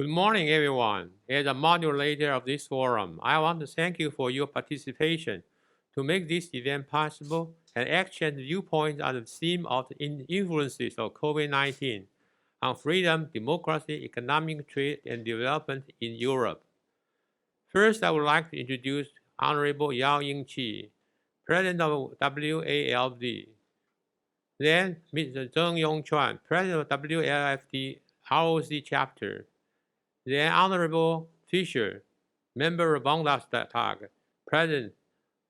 Good morning, everyone. As a moderator of this forum, I want to thank you for your participation to make this event possible and exchange viewpoints on the theme of the influences of COVID-19 on freedom, democracy, economic trade, and development in Europe. First, I would like to introduce Honorable Yao Yingqi, President of WALD. Then, Mr. Zheng Yongchuan, President of WLFD ROC Chapter. Then Honorable Fischer, Member of Bundestag, President,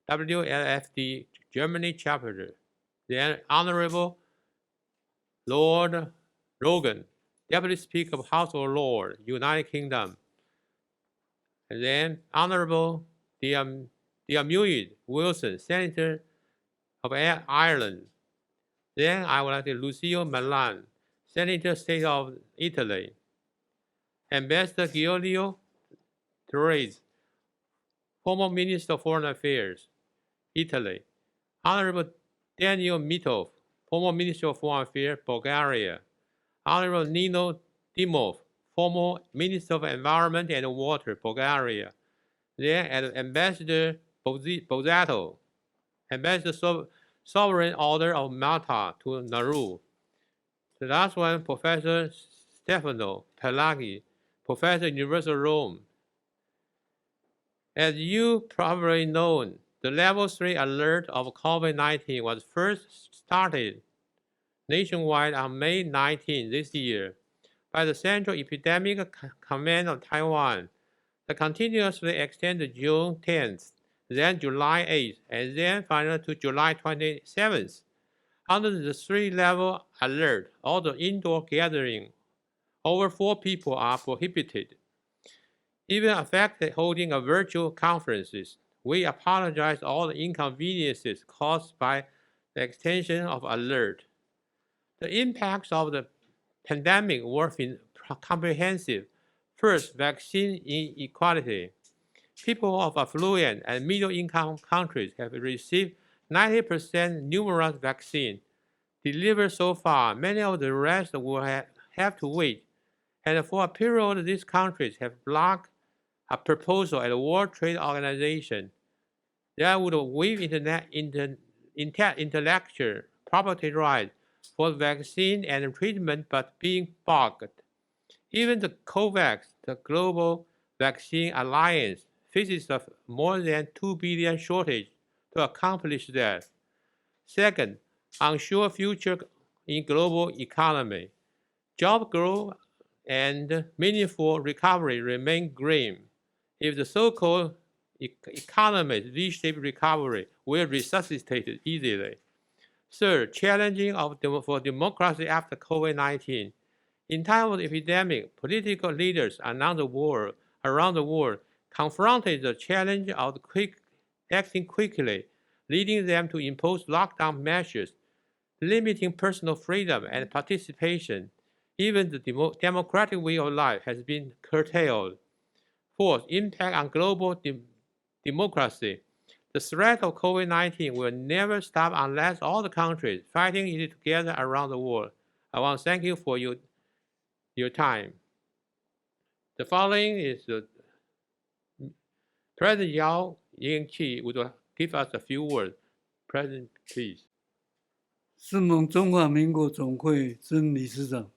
WLFD Germany Chapter. Then Honorable Lord Logan, Deputy Speaker of House of Lords, United Kingdom. And then Honorable Diarmuid Wilson, Senator of Ireland. Then I would like to Lucio Malan, Senator State of Italy. Ambassador Giulio Torres, former Minister of Foreign Affairs, Italy. Honorable Daniel Mitov, former Minister of Foreign Affairs, Bulgaria. Honorable Nino Dimov, former Minister of Environment and Water, Bulgaria. Then Ambassador Bozzato, Ambassador Sovereign Order of Malta to Nauru. The last one, Professor Stefano Pelaghi, Professor University of Rome. As you probably know, the Level 3 alert of COVID-19 was first started nationwide on May 19 this year by the Central Epidemic Command of Taiwan that continuously extended June 10th, then July 8th, and then finally to July 27th. Under the 3-level alert, all the indoor gathering over 4 people are prohibited. Even affected holding a virtual conferences. We apologize for all the inconveniences caused by the extension of alert. The impacts of the pandemic were comprehensive. First, vaccine inequality. People of affluent and middle-income countries have received 90% numerous vaccine delivered so far. Many of the rest will have to wait. And for a period, these countries have blocked a proposal at the World Trade Organization that would waive intellectual property rights for vaccine and treatment, but being blocked. Even the COVAX, the Global Vaccine Alliance, faces a more than 2 billion shortage to accomplish that. Second, unsure future in global economy. Job growth and meaningful recovery remain grim. If the so-called economy's V-shaped recovery will resuscitate it easily. Third, challenging for democracy after COVID-19. In time of epidemic, political leaders around the world confronted the challenge of acting quickly, leading them to impose lockdown measures, limiting personal freedom and participation. Even the democratic way of life has been curtailed. Fourth, impact on global democracy. The threat of COVID-19 will never stop unless all the countries fighting it together around the world. I want to thank you for your time. The following is President Yao Yingqi would give us a few words. President, please. 世盟中华民国总会曾理事长，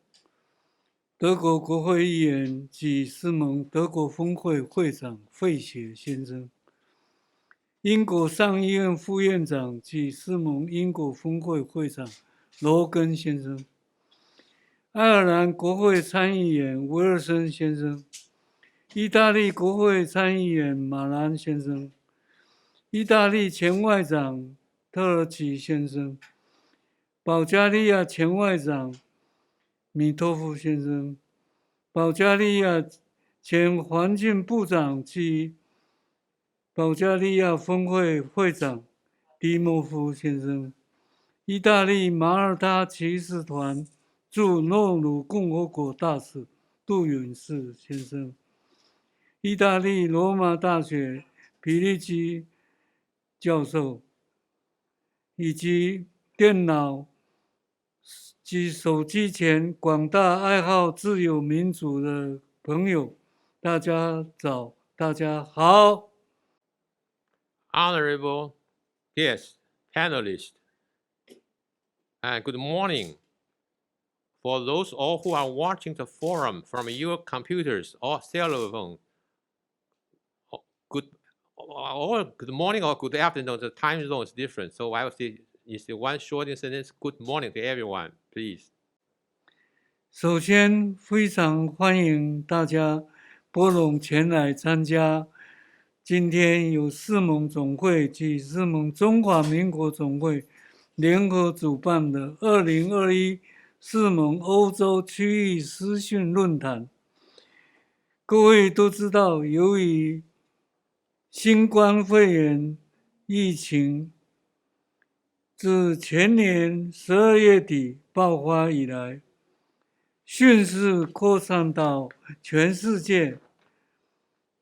德国国会议员及世盟德国分会会长费雪先生，英国上议院副院长及世盟英国分会会长罗根先生，爱尔兰国会参议员威尔森先生，意大利国会参议员马兰先生，意大利前外长特尔奇先生，保加利亚前外长米托夫先生，保加利亚前环境部长及保加利亚分会会长迪莫夫先生，意大利马耳他骑士团驻诺鲁共和国大使杜允士先生，意大利罗马大学皮利基教授，以及电脑及手机前广大爱好自由民主的朋友，大家早，大家好。Honorable guests, panelists, and good morning. For those all who are watching the forum from your computers or cell phone, good morning or good afternoon. The time zone is different, so I will say it's one short sentence. Good morning to everyone, please. 首先，非常欢迎大家拨冗前来参加今天由世盟总会及世盟中华民国总会联合主办的2021世盟欧洲区域视讯论坛。各位都知道，由于新冠肺炎疫情自前年12月底爆发以来，迅速扩散到全世界，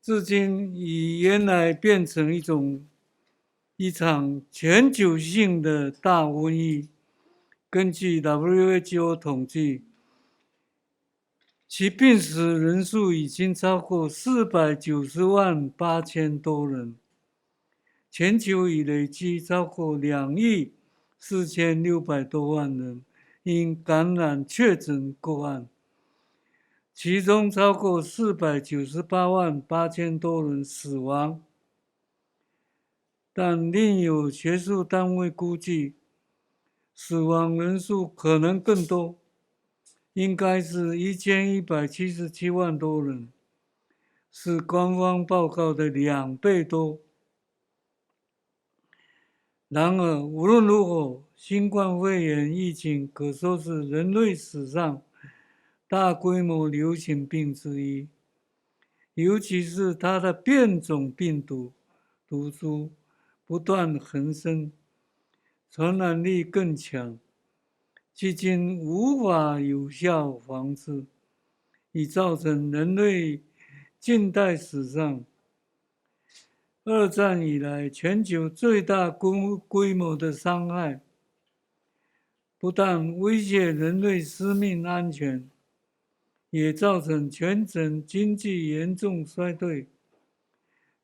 至今已原来变成一场全球性的大瘟疫。根据 WHO 统计，其病死人数已经超过490万8千多人，全球已累计超过2亿4600多万人因感染确诊个案，其中超过498万8千多人死亡。但另有学术单位估计，死亡人数可能更多，应该是1177万多人，是官方报告的2倍多。然而，无论如何，新冠肺炎疫情可说是人类史上大规模流行病之一，尤其是它的变种病毒毒株不断横生，传染力更强，至今无法有效防治，已造成人类近代史上2战以来全球最大规模的伤害，不但威胁人类生命安全，也造成全球经济严重衰退。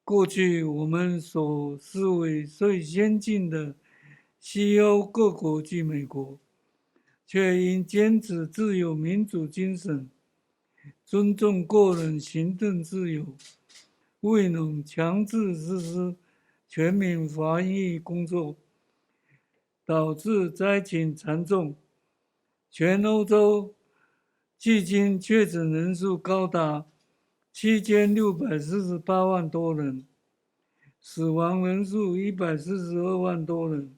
过去我们所视为最先进的西欧各国及美国，却因坚持自由民主精神，尊重个人行政自由，未能强制实施全民防疫工作，导致灾情惨重。全欧洲迄今确诊人数高达7648万多人，死亡人数142万多人，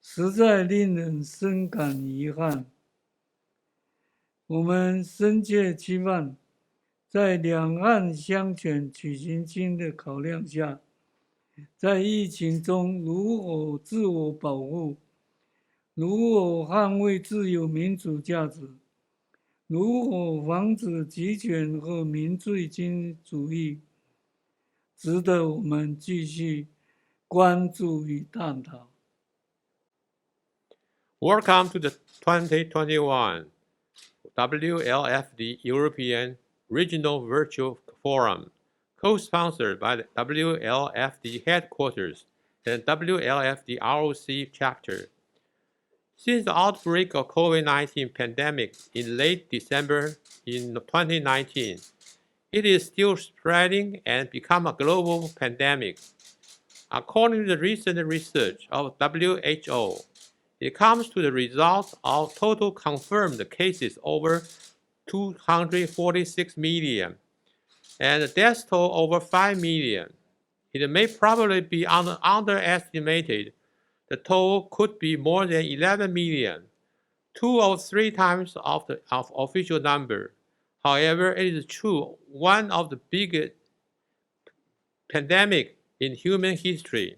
实在令人深感遗憾。我们深切期盼，在两岸相权取其轻的考量下，在疫情中如何自我保护，如何捍卫自由民主价值，如何防止极权和民粹主义，值得我们继续关注与探讨。Welcome to the 2021 WLFD European Regional Virtual Forum, co-sponsored by the WLFD Headquarters and WLFD ROC Chapter. Since the outbreak of COVID-19 pandemic in late December in 2019, it is still spreading and become a global pandemic. According to the recent research of WHO, it comes to the result of total confirmed cases over 246 million and the death toll over 5 million. It may probably be underestimated. The toll could be more than 11 million, 2 or 3 times of the official number. However, it is true one of the biggest pandemics in human history.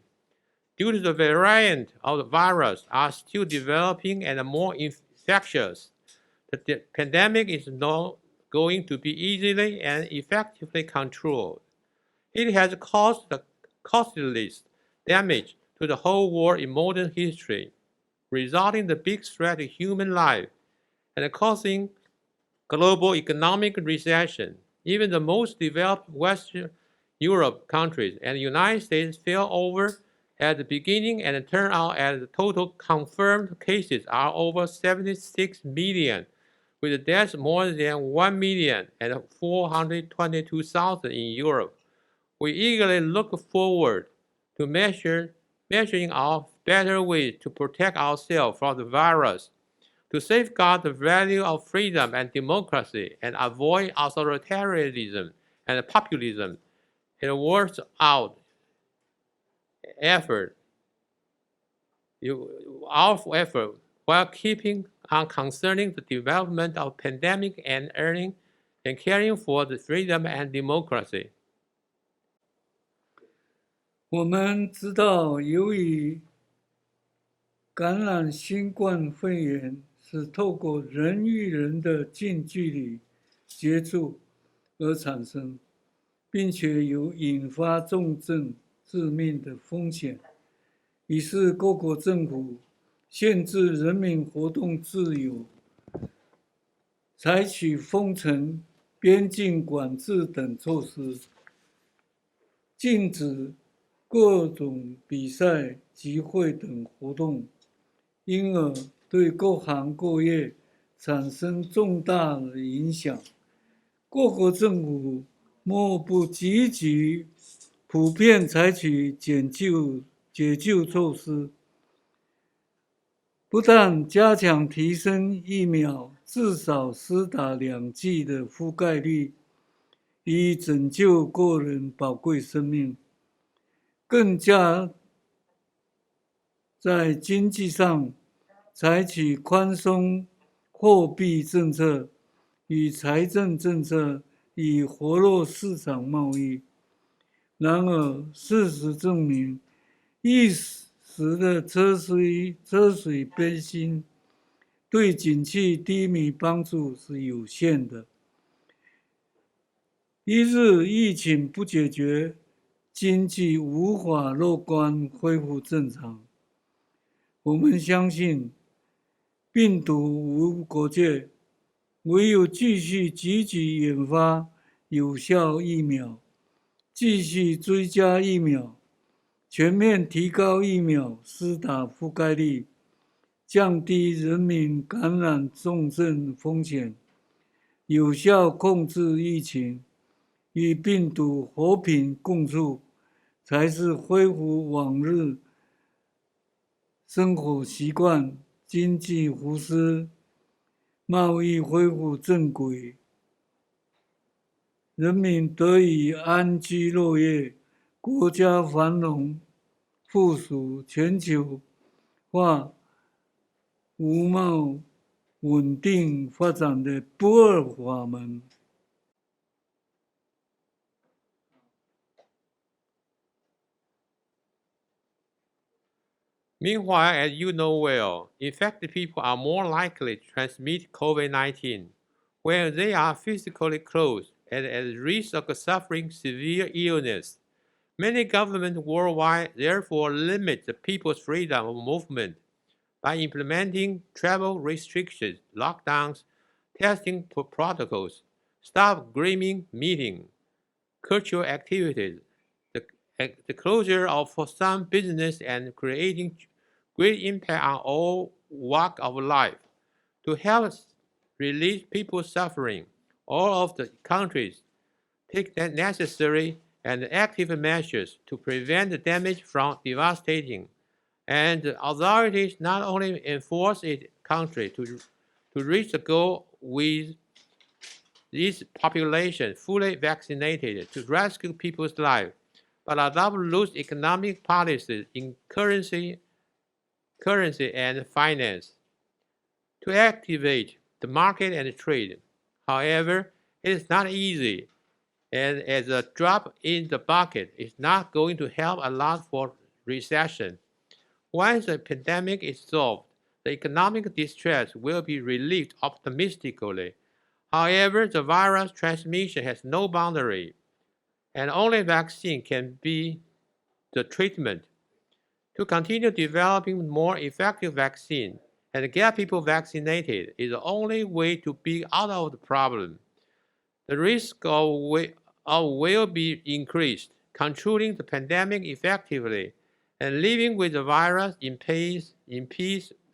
Due to the variant of the virus are still developing and more infectious, the pandemic is not going to be easily and effectively controlled. It has caused the costliest damage to the whole world in modern history, resulting in the big threat to human life and causing global economic recession. Even the most developed Western Europe countries and the United States fell over at the beginning and turn out as the total confirmed cases are over 76 million, with deaths more than 1 million and 422,000 in Europe. We eagerly look forward to measuring our better ways to protect ourselves from the virus, to safeguard the value of freedom and democracy, and avoid authoritarianism and populism. It works out our effort while keeping on concerning the development of pandemic and earning and caring for the freedom and democracy. 我们知道，由于感染新冠肺炎是透过人与人的近距离接触而产生，并且有引发重症致命的风险，于是各国政府限制人民活动自由，采取封城、边境管制等措施，禁止各种比赛、集会等活动，因而对各行各业产生重大的影响。各国政府莫不积极普遍采取解救措施，不但加强提升疫苗至少施打2剂的覆盖率，以拯救个人宝贵生命，更加在经济上采取宽松货币政策与财政政策，以活络市场贸易。然而，事实证明，一时的车水杯薪对景气低迷帮助是有限的。一日疫情不解决，经济无法乐观恢复正常。我们相信，病毒无国界，唯有继续积极研发有效疫苗，继续追加疫苗，全面提高疫苗施打覆盖率，降低人民感染重症风险，有效控制疫情，与病毒和平共处，才是恢复往日生活习惯、经济复苏、贸易恢复正轨，人民得以安居乐业，国家繁荣富庶，全球化无贸稳定发展的不二法门。Meanwhile, as you know well, infected people are more likely to transmit COVID-19 when they are physically close and at risk of suffering severe illness. Many governments worldwide therefore limit the people's freedom of movement by implementing travel restrictions, lockdowns, testing protocols, stop grooming meetings, cultural activities, the closure of some business and creating great impact on all walks of life. To help relieve people's suffering, all of the countries take the necessary and active measures to prevent the damage from devastating. And the authorities not only enforce its country to reach the goal with this population fully vaccinated to rescue people's lives, but adopt loose economic policies in currency and finance to activate the market and trade. However, it is not easy, and as a drop in the bucket is not going to help a lot for recession. Once the pandemic is solved, the economic distress will be relieved optimistically. However, the virus transmission has no boundary, and only vaccine can be the treatment. To continue developing more effective vaccine and get people vaccinated is the only way to be out of the problem. The risk will be increased. Controlling the pandemic effectively and living with the virus in peace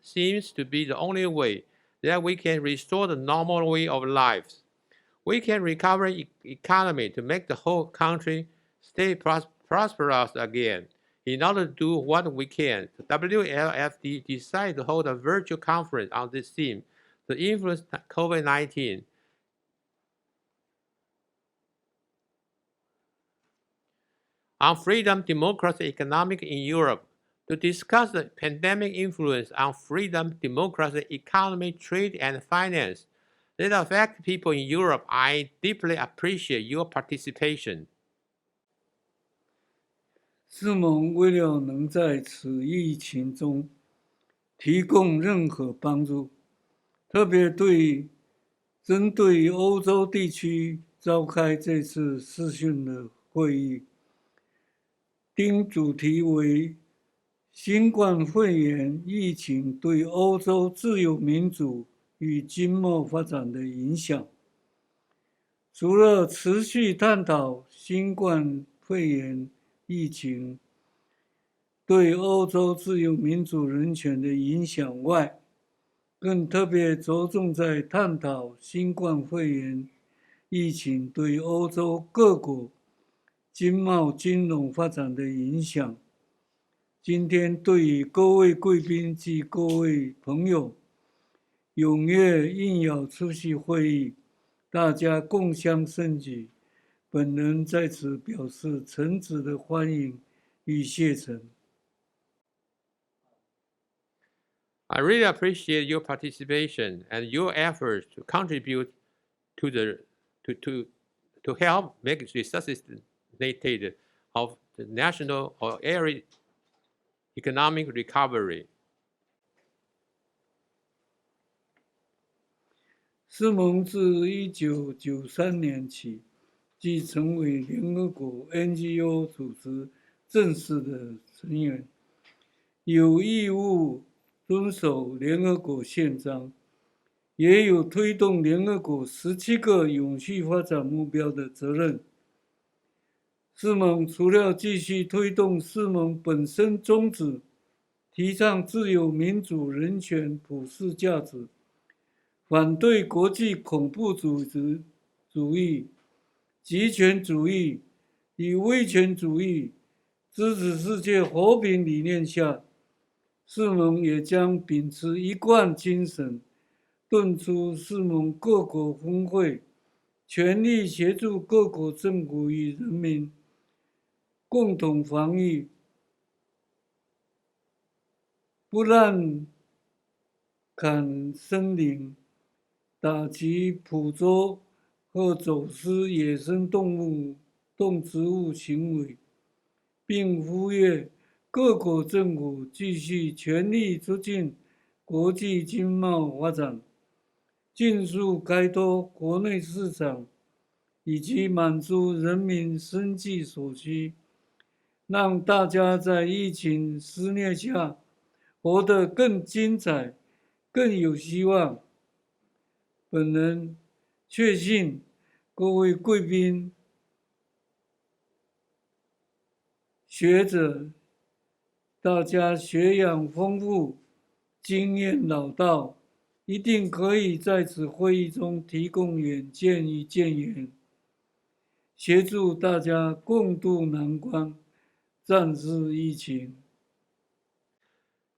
seems to be the only way that we can restore the normal way of life. We can recover the economy to make the whole country stay prosperous again. In order to do what we can, the WLFD decided to hold a virtual conference on this theme to influence COVID-19. On freedom, democracy, economic in Europe, to discuss the pandemic influence on freedom, democracy, economy, trade, and finance that affect people in Europe. I deeply appreciate your participation. 世盟为了能在此疫情中提供任何帮助，特别针对欧洲地区召开这次视讯的会议，定主题为新冠肺炎疫情对欧洲自由民主与经贸发展的影响。除了持续探讨新冠肺炎疫情对欧洲自由民主人权的影响外，更特别着重在探讨新冠肺炎疫情对欧洲各国经贸金融发展的影响。今天对于各位贵宾及各位朋友踊跃应邀出席会议，大家共襄盛举，本人在此表示诚挚的欢迎与谢忱。I really appreciate your participation and your efforts to contribute to help make resuscitated of the national or area economic recovery. 世盟自1993年起即成为联合国 NGO 组织正式的成员，有义务遵守联合国宪章，也有推动联合国17个永续发展目标的责任。世盟除了继续推动世盟本身宗旨，提倡自由、民主、人权、普世价值，反对国际恐怖主义、极权主义与威权主义，支持世界和平理念下，世盟也将秉持一贯精神，敦促世盟各国峰会全力协助各国政府与人民共同防御，不滥砍森林、打击捕捉或走私野生动植物行为，并呼吁各国政府继续全力促进国际经贸发展，尽速开拓国内市场，以及满足人民生计所需，让大家在疫情肆虐下活得更精彩、更有希望。本人确信各位贵宾、学者，大家学养丰富，经验老道，一定可以在此会议中提供远见与建言，协助大家共度难关，战胜疫情。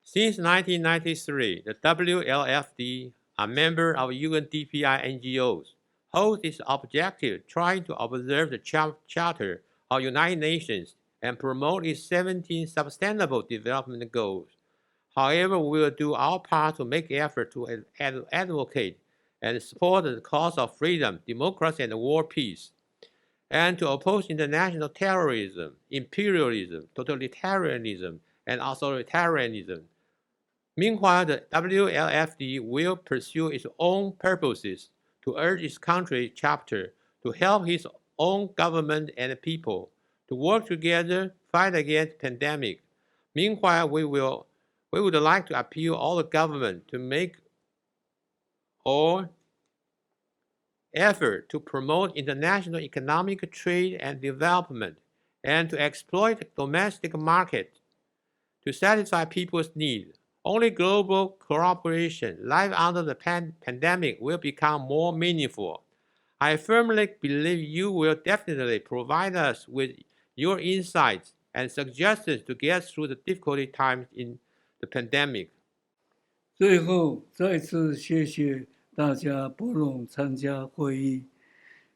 Since 1993, the WLFD, a member of UNDPI NGOs, holds its objective trying to observe the Charter of United Nations and promote its 17 Sustainable Development Goals. However, we will do our part to make effort to advocate and support the cause of freedom, democracy, and world peace, and to oppose international terrorism, imperialism, totalitarianism, and authoritarianism. Meanwhile, the WLFD will pursue its own purposes to urge its country chapter to help its own government and people to work together, fight against the pandemic. Meanwhile, we would like to appeal all the government to make all effort to promote international economic trade and development and to exploit the domestic market to satisfy people's needs. Only global cooperation, life under the pandemic, will become more meaningful. I firmly believe you will definitely provide us with your insights and suggestions to get through the difficult times in the pandemic. 最后，再次谢谢大家拨冗参加会议，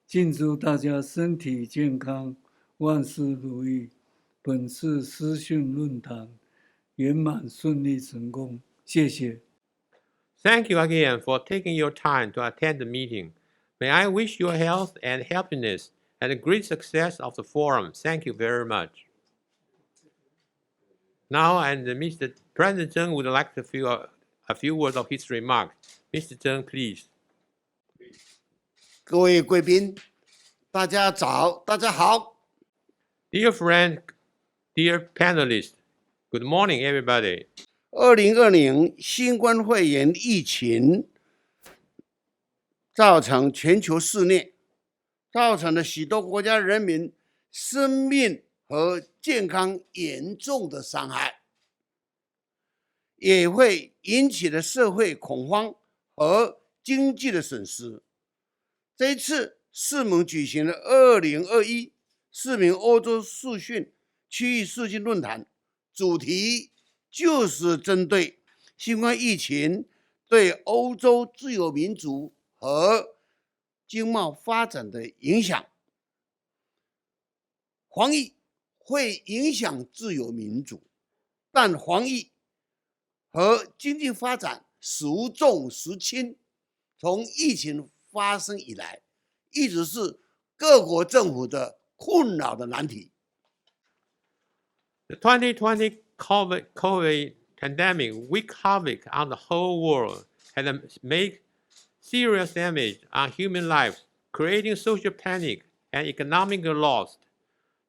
敬祝大家身体健康，万事如意。本次视讯论坛圆满顺利成功，谢谢。Thank you again for taking your time to attend the meeting. May I wish you health and happiness and the great success of the forum. Thank you very much. Now, and Mr. President Zheng would like to feel a few words of his remarks. Mr. Zheng, please. 各位贵宾，大家早，大家好。 Dear friend, dear panelists, good morning, everybody. 2020新冠肺炎疫情造成全球肆虐，造成了许多国家人民生命和健康严重的伤害，也会引起了社会恐慌和经济的损失。这一次世盟举行了2021世盟欧洲区域视讯论坛，主题就是针对新冠疫情对欧洲自由民主和经贸发展的影响。防疫会影响自由民主，但防疫和经济发展时重时轻。从疫情发生以来，一直是各国政府的困扰的难题。The 2020 COVID pandemic wreaked havoc on the whole world and made serious damage on human lives, creating social panic and economic loss.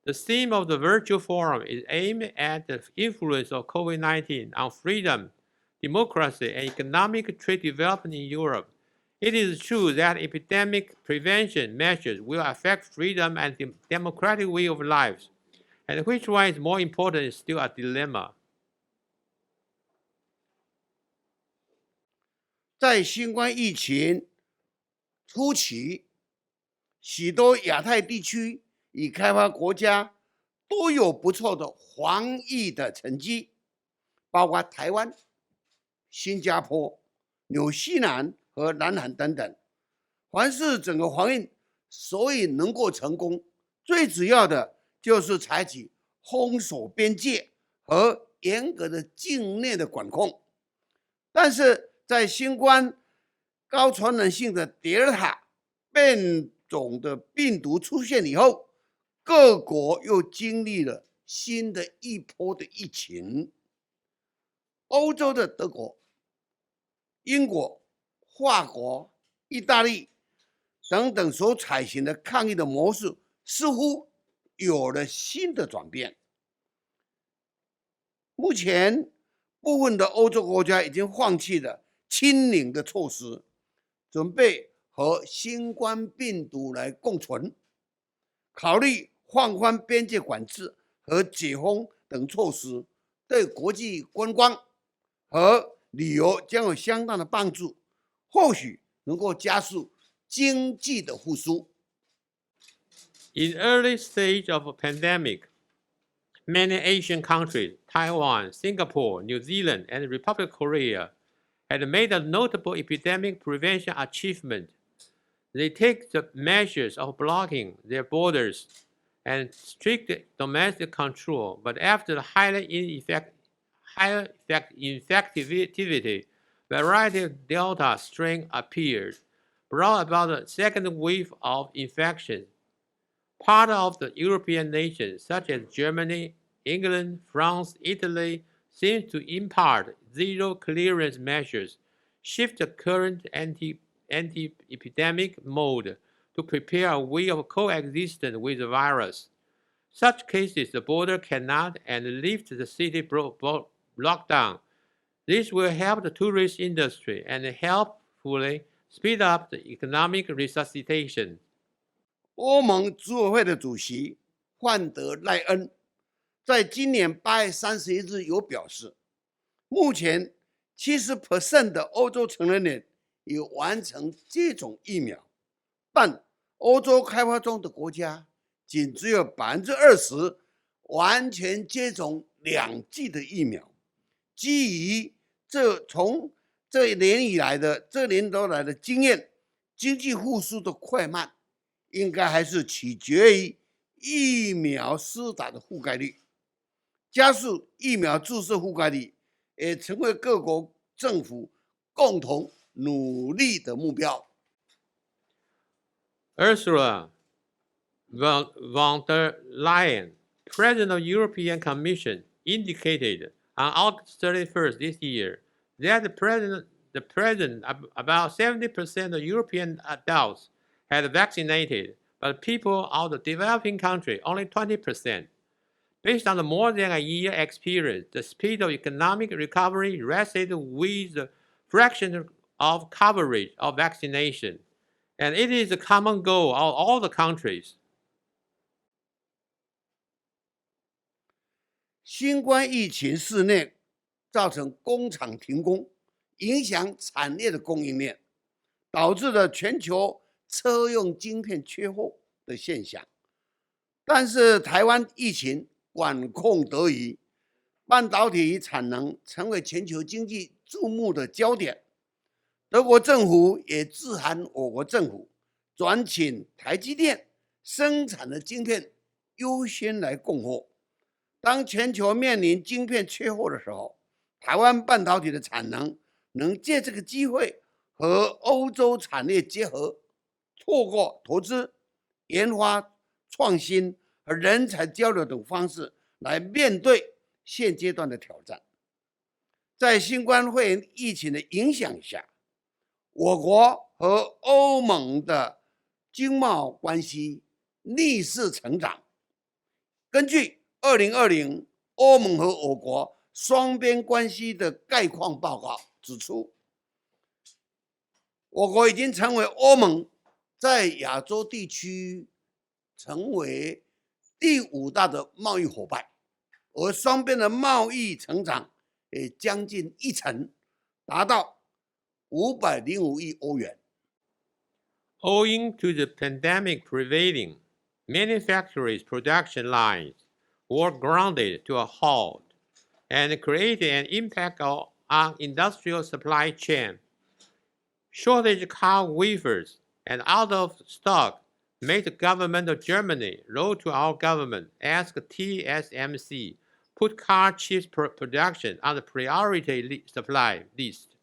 The theme of the virtual forum is aimed at the influence of COVID-19 on freedom, democracy, and economic trade development in Europe. It is true that epidemic prevention measures will affect freedom and the democratic way of life, and which one is more important is still a dilemma. 在新冠疫情初期，许多亚太地区与开发国家都有不错的防疫的成绩，包括台湾、新加坡、纽西兰和南韩等等。凡是整个防疫所以能够成功，最主要的就是采取封锁边界和严格的境内的管控。但是在新冠高传染性的德尔塔变种的病毒出现以后，各国又经历了新的一波的疫情。欧洲的德国、英国、法国、意大利等等所采行的抗疫的模式似乎有了新的转变。目前部分的欧洲国家已经放弃了清零的措施，准备和新冠病毒来共存，考虑放宽边界管制和解封等措施，对国际观光和旅游将有相当的帮助，或许能够加速经济的复苏。In early stage of a pandemic, many Asian countries, Taiwan, Singapore, New Zealand, and the Republic of Korea, had made a notable epidemic prevention achievement. They take the measures of blocking their borders and strict domestic control, but after the higher infectivity, variety of Delta strain appeared, brought about a second wave of infections. Part of the European nations, such as Germany, England, France, Italy, seem to impart zero clearance measures, shift the current anti-epidemic mode to prepare a way of coexistence with the virus. Such cases, the border cannot and lift the city lockdown. This will help the tourist industry and helpfully speed up the economic resuscitation. 欧盟组委会的主席范德赖恩在今年8月31日有表示，目前70% 的欧洲成人年已完成接种疫苗，但欧洲开发中的国家仅只有20%完全接种2剂的疫苗。基于从这年多来的经验，经济复苏的快慢应该还是取决于疫苗施打的覆盖率。加速疫苗注射覆盖率也成为各国政府共同努力的目标。Ursula von der Leyen, President of the European Commission, indicated on August 31st this year that about 70% of European adults had vaccinated, but people of the developing country only 20%. Based on the more than a year experience, the speed of economic recovery rested with the fraction of coverage of vaccination, and it is a common goal of all the countries. 新冠疫情肆虐，造成工厂停工，影响产业的供应链，导致了全球车用晶片缺货的现象。但是台湾疫情管控得宜，半导体产能成为全球经济注目的焦点。德国政府也致函我国政府，转请台积电生产的晶片优先来供货。当全球面临晶片缺货的时候，台湾半导体的产能能借这个机会和欧洲产业结合，透过投资、研发、创新和人才交流等方式来面对现阶段的挑战。在新冠肺炎疫情的影响下，我国和欧盟的经贸关系逆势成长。根据2020欧盟和我国双边关系的概况报告指出，我国已经成为欧盟在亚洲地区成为第5大的贸易伙伴，而双边的贸易成长也将近1成，达到505亿欧元。Owing to the pandemic prevailing, many factories' production lines were grounded to a halt and created an impact on industrial supply chain. Shortage car wafers and out of stock made the government of Germany wrote to our government, asked TSMC put car chips production on the priority supply list.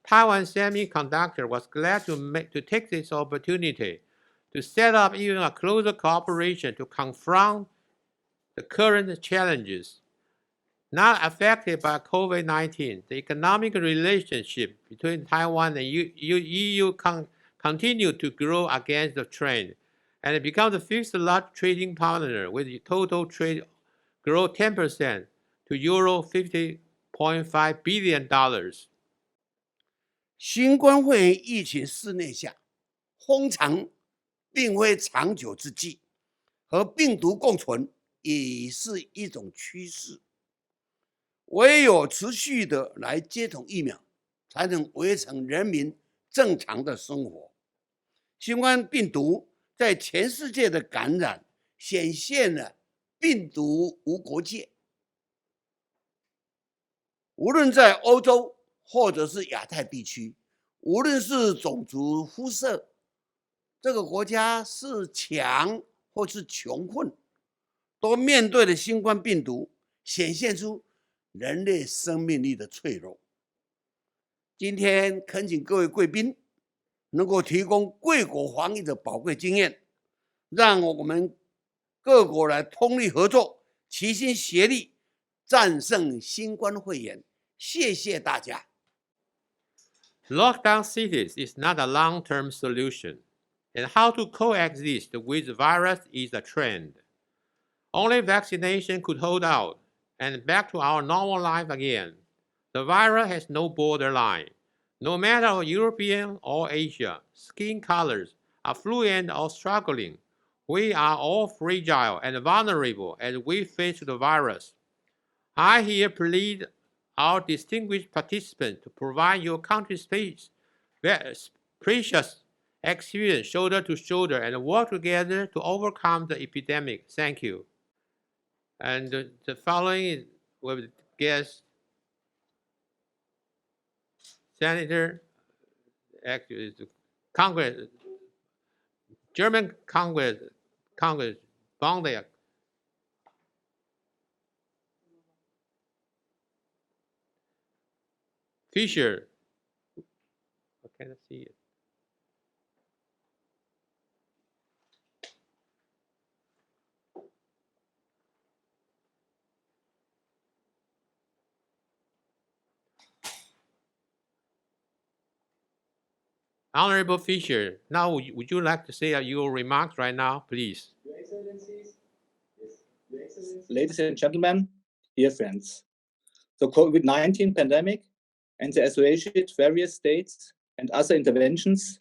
Taiwan Semiconductor was glad to take this opportunity to set up even a closer cooperation to confront the current challenges. Not affected by COVID-19, the economic relationship between Taiwan and EU continued to grow against the trend, and it became the fifth largest trading partner, with the total trade grow 10% to Euro 50.5 billion. 新冠肺炎疫情肆虐下，封城并非长久之计，和病毒共存也是一种趋势。唯有持续的来接种疫苗，才能维持人民正常的生活。新冠病毒在全世界的感染，显现了病毒无国界。无论在欧洲或者是亚太地区，无论是种族肤色，这个国家是强或是穷困，都面对了新冠病毒，显现出人类生命力的脆弱。今天恳请各位贵宾能够提供贵国防疫的宝贵经验，让我们各国来通力合作，齐心协力战胜新冠肺炎。谢谢大家。Lockdown cities is not a long-term solution, and how to coexist with the virus is a trend. Only vaccination could hold out, and back to our normal life again. The virus has no borderline. No matter European or Asia, skin colors, affluent or struggling, we are all fragile and vulnerable as we face the virus. I here plead our distinguished participants to provide your country's precious experience shoulder to shoulder and work together to overcome the epidemic. Thank you. And the following will guest Senator, actually, Congress, German Congress Bundestag. Fisher. I cannot see it. Honorable Fisher, now would you like to say your remarks right now, please? Your Excellencies, yes. Your Excellencies. Ladies and gentlemen, dear friends, the COVID-19 pandemic and the associated various states and other interventions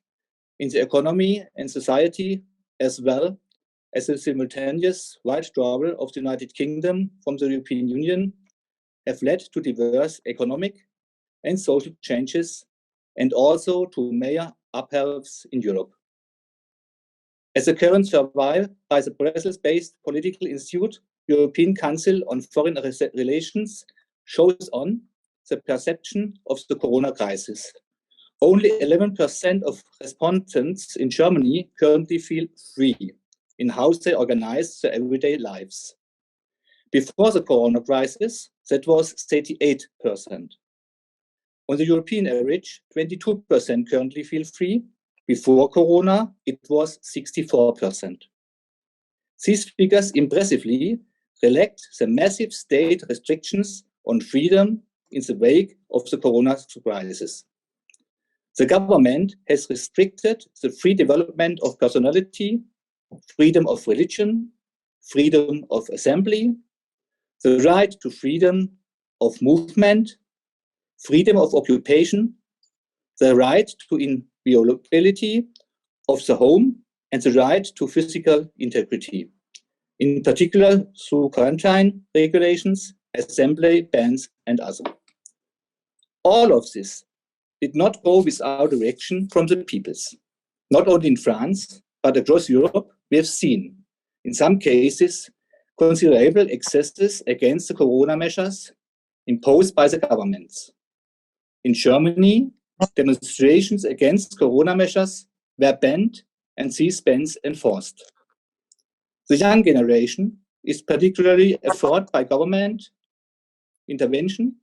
in the economy and society, as well as the simultaneous withdrawal of the United Kingdom from the European Union, have led to diverse economic and social changes and also to major upheavals in Europe. As the current survey by the Brussels-based political institute, European Council on Foreign Relations, shows on the perception of the corona crisis. Only 11% of respondents in Germany currently feel free in how they organize their everyday lives. Before the corona crisis, that was 38%. On the European average, 22% currently feel free. Before Corona, it was 64%. These figures impressively reflect the massive state restrictions on freedom in the wake of the Corona crisis. The government has restricted the free development of personality, freedom of religion, freedom of assembly, the right to freedom of movement, freedom of occupation, the right to inviolability of the home, and the right to physical integrity, in particular through quarantine regulations, assembly bans, and others. All of this did not go without direction from the peoples. Not only in France, but across Europe, we have seen, in some cases, considerable excesses against the corona measures imposed by the governments. In Germany, demonstrations against corona measures were banned and these bans enforced. The young generation is particularly affected by government intervention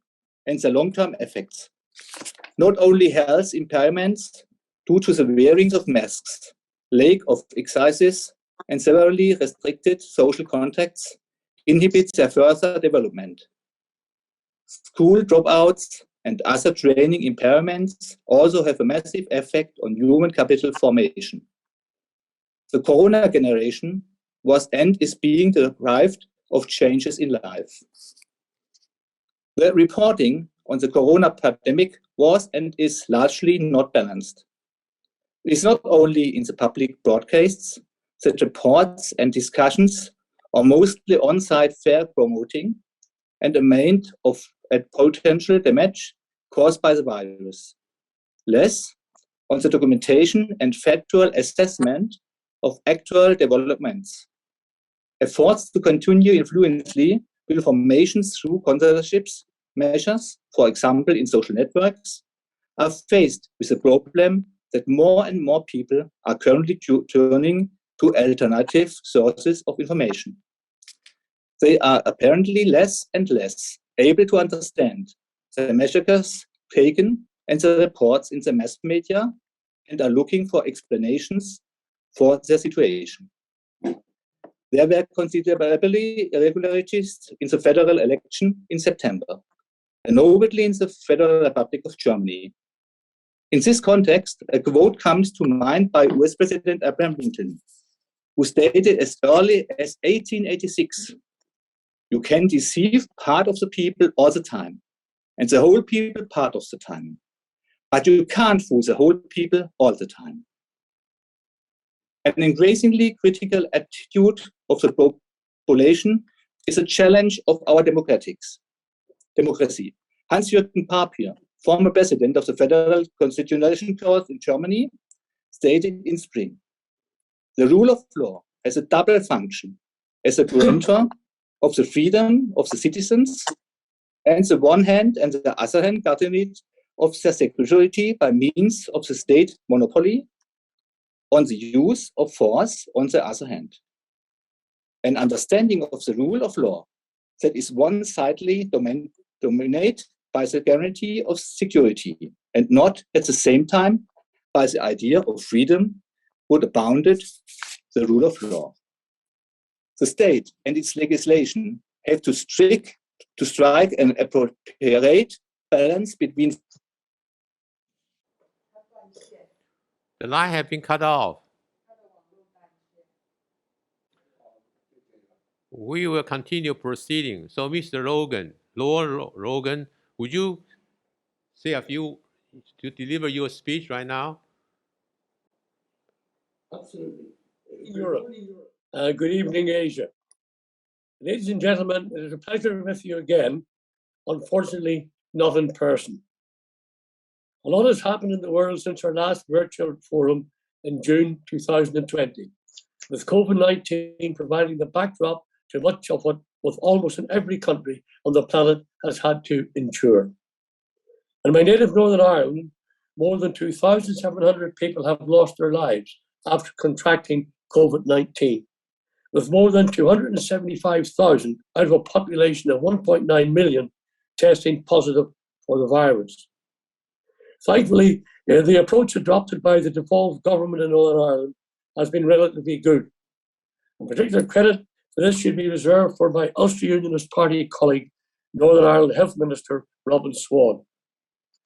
and the long-term effects. Not only health impairments due to the wearing of masks, lack of exercise, and severely restricted social contacts inhibit their further development. School dropouts and other training impairments also have a massive effect on human capital formation. The corona generation was and is being deprived of changes in life. The reporting on the corona pandemic was and is largely not balanced. It is not only in the public broadcasts that reports and discussions are mostly on-site fair promoting and aimed at potential damage caused by the virus. Less on the documentation and factual assessment of actual developments. Efforts to continue influentially with information through consultorships measures, for example in social networks, are faced with the problem that more and more people are currently turning to alternative sources of information. They are apparently less and less able to understand the measures taken and the reports in the mass media and are looking for explanations for their situation. There were considerable irregularities in the federal election in September, and notably in the Federal Republic of Germany. In this context, a quote comes to mind by US President Abraham Lincoln, who stated as early as 1886, "You can deceive part of the people all the time, and the whole people part of the time. but you can't fool the whole people all the time. An increasingly critical attitude of the population is a challenge of our democracy. Hans-Jürgen Papier, former president of the Federal Constitutional Court in Germany, stated in spring, the rule of law has a double function as a guarantor of the freedom of the citizens and the one hand and the other hand guardian of their security by means of the state monopoly on the use of force on the other hand. An understanding of the rule of law that is one-sidedly dominated by the guarantee of security and not at the same time by the idea of freedom would bounded the rule of law. The state and its legislation have to strike an appropriate balance between. The line has been cut off. We will continue proceeding. So, Mr. Logan, would you say a few to deliver your speech right now? Absolutely. Europe. Good evening, Asia. Ladies and gentlemen, it is a pleasure with you again, unfortunately, not in person. A lot has happened in the world since our last virtual forum in June 2020, with COVID-19 providing the backdrop to much of what almost in every country on the planet has had to endure. In my native Northern Ireland, more than 2,700 people have lost their lives after contracting COVID-19, with more than 275,000 out of a population of 1.9 million testing positive for the virus. Thankfully, the approach adopted by the devolved government in Northern Ireland has been relatively good. In particular, credit for this should be reserved for my Ulster Unionist Party colleague, Northern Ireland Health Minister Robin Swan.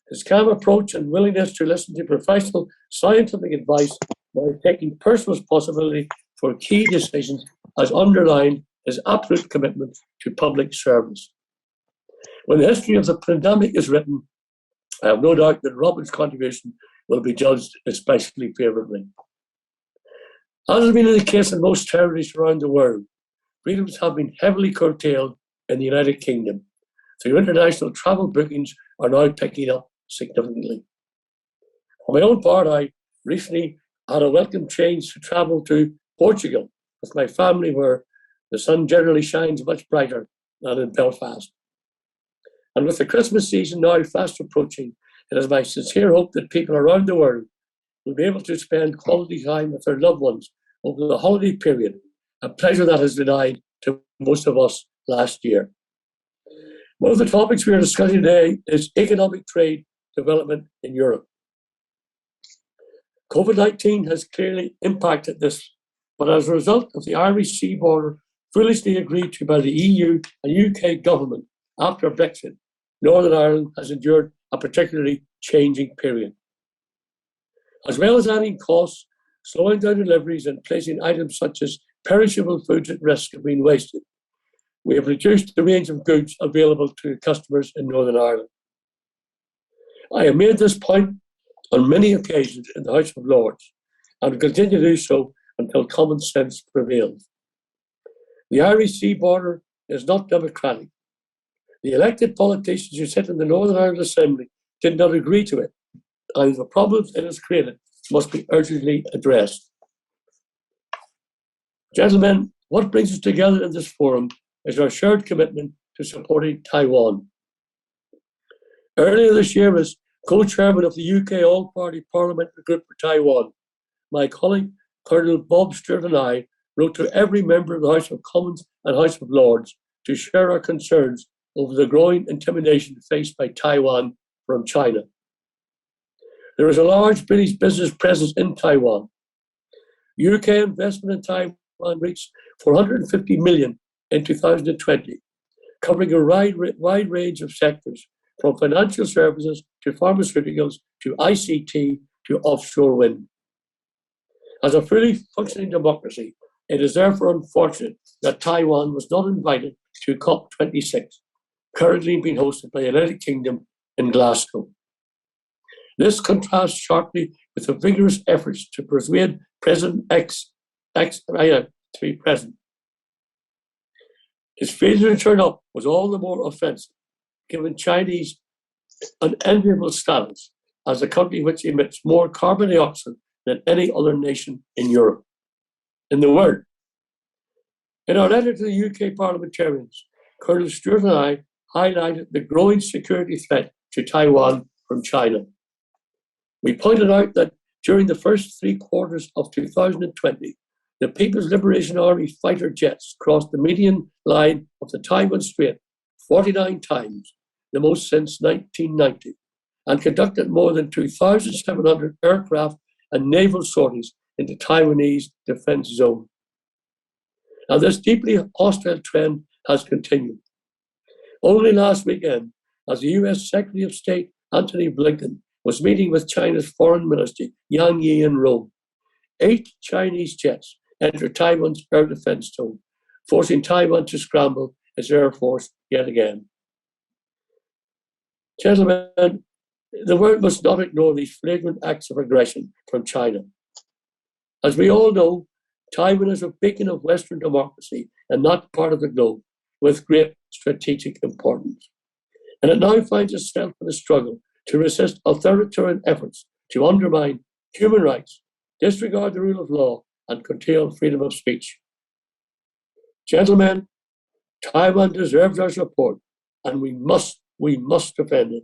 His calm approach and willingness to listen to professional scientific advice while taking personal responsibility for key decisions has underlined his absolute commitment to public service. When the history of the pandemic is written, I have no doubt that Robin's contribution will be judged especially favourably. As has been the case in most territories around the world, freedoms have been heavily curtailed in the United Kingdom, so international travel bookings are now picking up significantly. For my own part, I recently had a welcome change to travel to Portugal with my family, where the sun generally shines much brighter than in Belfast. And with the Christmas season now fast approaching, it is my sincere hope that people around the world will be able to spend quality time with their loved ones over the holiday period, a pleasure that is denied to most of us last year. One of the topics we are discussing today is economic trade development in Europe. COVID-19 has clearly impacted this, but as a result of the Irish Sea border foolishly agreed to by the EU and UK government after Brexit, Northern Ireland has endured a particularly changing period. As well as adding costs, slowing down deliveries and placing items such as perishable foods at risk of being wasted, we have reduced the range of goods available to customers in Northern Ireland. I have made this point on many occasions in the House of Lords and will continue to do so until common sense prevails. The Irish Sea border is not democratic. The elected politicians who sit in the Northern Ireland Assembly did not agree to it, and the problems it has created must be urgently addressed. Gentlemen, what brings us together in this forum is our shared commitment to supporting Taiwan. Earlier this year, as co-chairman of the UK All-Party Parliamentary Group for Taiwan, my colleague, Colonel Bob Stewart, and I wrote to every member of the House of Commons and House of Lords to share our concerns over the growing intimidation faced by Taiwan from China. There is a large British business presence in Taiwan. UK investment in Taiwan reached $450 million in 2020, covering a wide range of sectors, from financial services to pharmaceuticals to ICT to offshore wind. As a fully functioning democracy, it is therefore unfortunate that Taiwan was not invited to COP26, currently being hosted by the United Kingdom in Glasgow. This contrasts sharply with the vigorous efforts to persuade President X to be present. His failure to turn up was all the more offensive, given Chinese unenviable status as a country which emits more carbon dioxide than any other nation in Europe, in the world. In our letter to the UK parliamentarians, Colonel Stewart and I highlighted the growing security threat to Taiwan from China. We pointed out that during the first 3 quarters of 2020, the People's Liberation Army fighter jets crossed the median line of the Taiwan Strait 49 times, the most since 1990, and conducted more than 2,700 aircraft and naval sorties into Taiwanese defense zone. Now, this deeply hostile trend has continued. Only last weekend, as the US Secretary of State Antony Blinken was meeting with China's Foreign Minister Yang Yi in Rome, 8 Chinese jets entered Taiwan's air defense zone, forcing Taiwan to scramble its air force yet again. Gentlemen, the world must not ignore these flagrant acts of aggression from China. As we all know, Taiwan is a beacon of Western democracy and not part of the globe, with great strategic importance. And it now finds itself in a struggle to resist authoritarian efforts to undermine human rights, disregard the rule of law, and curtail freedom of speech. Gentlemen, Taiwan deserves our support, and we must defend it.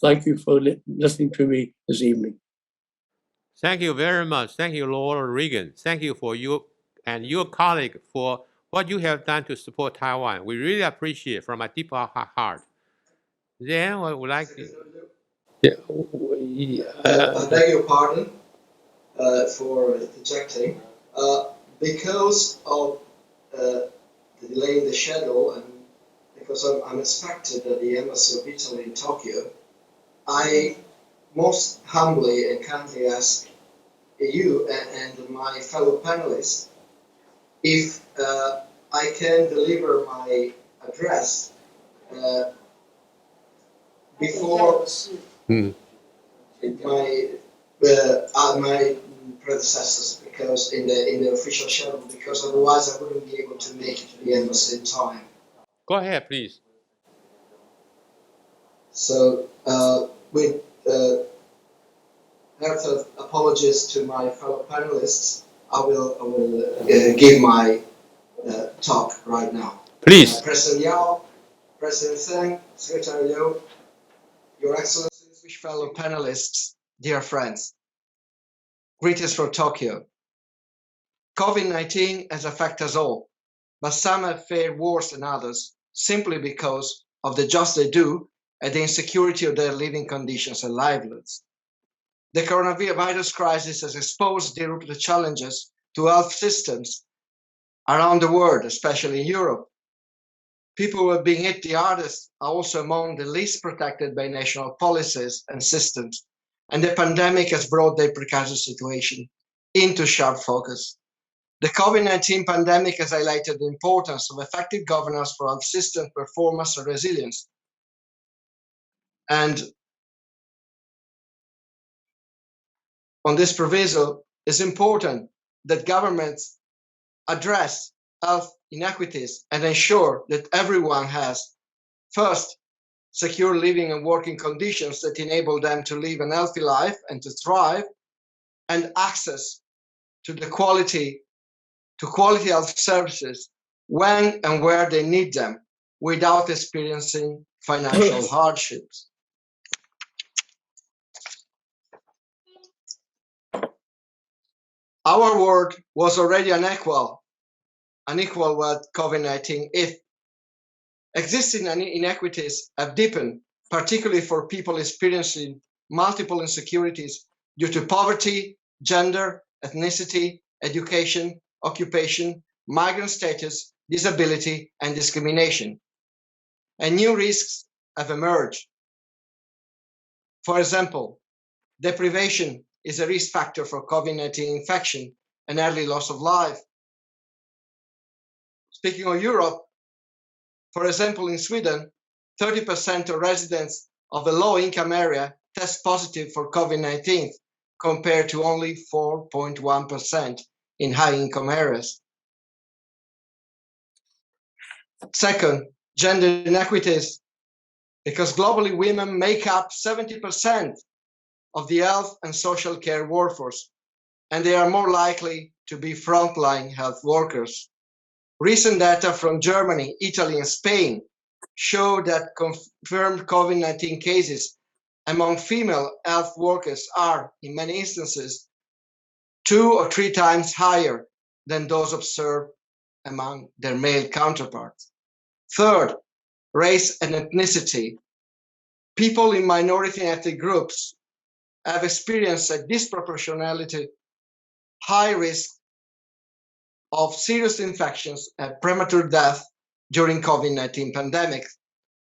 Thank you for listening to me this evening. Thank you very much. Thank you, Lord Reagan. Thank you for you and your colleague for what you have done to support Taiwan. We really appreciate it from a deep of our heart. Then I would like to... I beg your pardon for interjecting. Because of the delay in the schedule and because I'm expected at the Embassy of Italy in Tokyo, I most humbly and kindly ask you and my fellow panelists if I can deliver my address before my predecessors, because in the official schedule, because otherwise I wouldn't be able to make it to the embassy in time. Go ahead, please. So, with heartfelt apologies to my fellow panelists, I will give my talk right now. Please. President Yao, President Tseng, Secretary Liu, Your Excellencies, fellow panelists, dear friends, greetings from Tokyo. COVID-19 has affected us all, but some have fared worse than others simply because of the just they do and the insecurity of their living conditions and livelihoods. The coronavirus crisis has exposed the challenges to health systems around the world, especially in Europe. People who have been hit the hardest are also among the least protected by national policies and systems, and the pandemic has brought their precarious situation into sharp focus. The COVID-19 pandemic has highlighted the importance of effective governance for health system performance and resilience. And on this proviso, it's important that governments address health inequities and ensure that everyone has, first, secure living and working conditions that enable them to live a healthy life and to thrive, and access to quality health services when and where they need them without experiencing financial hardships. Our world was already unequal with COVID-19 if existing inequities have deepened, particularly for people experiencing multiple insecurities due to poverty, gender, ethnicity, education, occupation, migrant status, disability, and discrimination. And new risks have emerged. For example, deprivation is a risk factor for COVID-19 infection and early loss of life. Speaking of Europe, for example, in Sweden, 30% of residents of a low-income area test positive for COVID-19, compared to only 4.1% in high-income areas. Second, gender inequities, because globally women make up 70% of the health and social care workforce, and they are more likely to be frontline health workers. Recent data from Germany, Italy, and Spain show that confirmed COVID-19 cases among female health workers are, in many instances, 2 or 3 times higher than those observed among their male counterparts. Third, race and ethnicity. People in minority and ethnic groups have experienced a disproportionately high risk of serious infections and premature death during COVID-19 pandemic.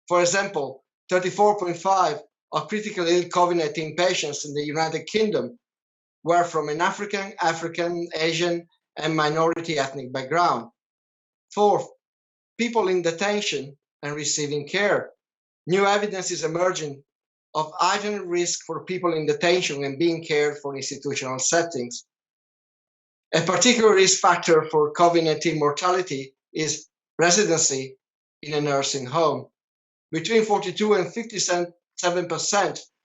For example, 34.5% of critically ill COVID-19 patients in the United Kingdom were from an African, Asian, and minority ethnic background. Fourth, people in detention and receiving care. New evidence is emerging of heightened risk for people in detention and being cared for in institutional settings. A particular risk factor for COVID-19 mortality is residency in a nursing home. Between 42 and 57%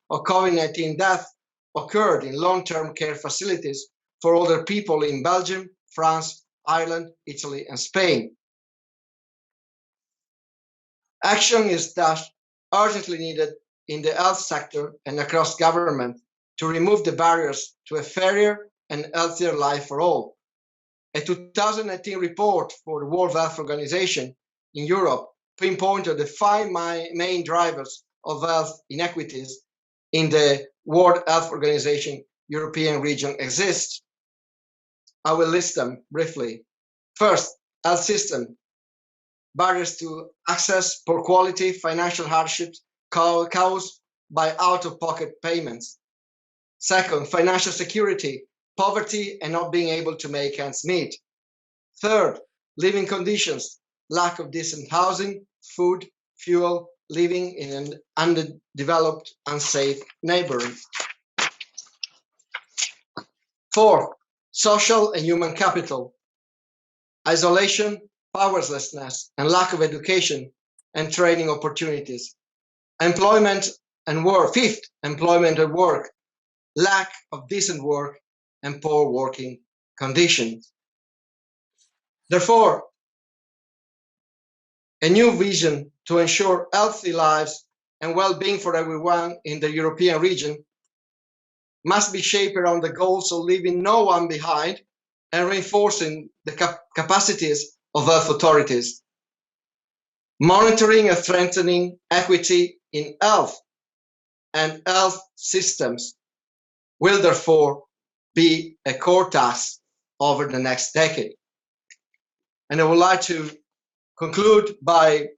of COVID-19 deaths occurred in long-term care facilities for older people in Belgium, France, Ireland, Italy, and Spain. Action is thus urgently needed in the health sector and across government to remove the barriers to a fairer and healthier life for all. A 2019 report for the World Health Organization in Europe pinpointed the 5 main drivers of health inequities in the World Health Organization European region exist. I will list them briefly. First, health system. Barriers to access, poor quality, financial hardships caused by out-of-pocket payments. Second, financial security, poverty and not being able to make ends meet. Third, living conditions, lack of decent housing, food, fuel, living in an underdeveloped, unsafe neighborhood. Fourth, social and human capital, isolation, powerlessness, and lack of education and training opportunities. Employment and work. Fifth, employment and work, lack of decent work and poor working conditions. Therefore, a new vision to ensure healthy lives and well-being for everyone in the European region must be shaped around the goals of leaving no one behind and reinforcing the capacities of health authorities. Monitoring and strengthening equity in health and health systems will therefore be a core task over the next decade. And I would like to conclude by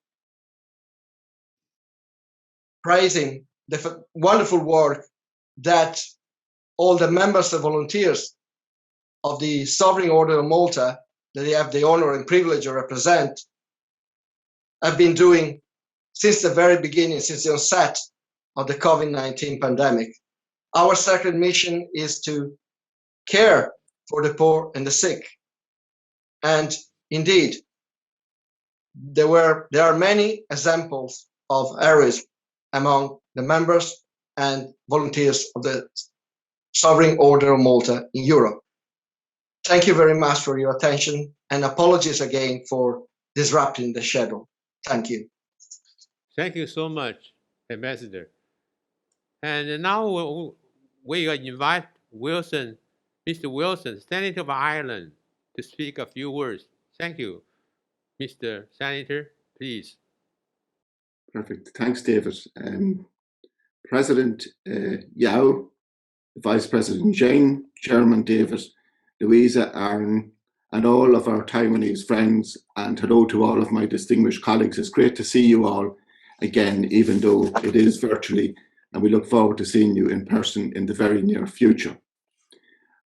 praising the wonderful work that all the members and volunteers of the Sovereign Order of Malta, that they have the honor and privilege to represent, have been doing since the very beginning, since the onset of the COVID-19 pandemic. Our sacred mission is to care for the poor and the sick. And indeed, there are many examples of heroism among the members and volunteers of the Sovereign Order of Malta in Europe. Thank you very much for your attention, and apologies again for disrupting the schedule. Thank you. Thank you so much, Ambassador. And now we invite Wilson, Mr. Wilson, Senator of Ireland, to speak a few words. Thank you, Mr. Senator, please. Perfect. Thanks, David. President Yao, Vice President Jane, Chairman David, Louisa, Aaron, and all of our Taiwanese friends, and hello to all of my distinguished colleagues. It's great to see you all again, even though it is virtually, and we look forward to seeing you in person in the very near future.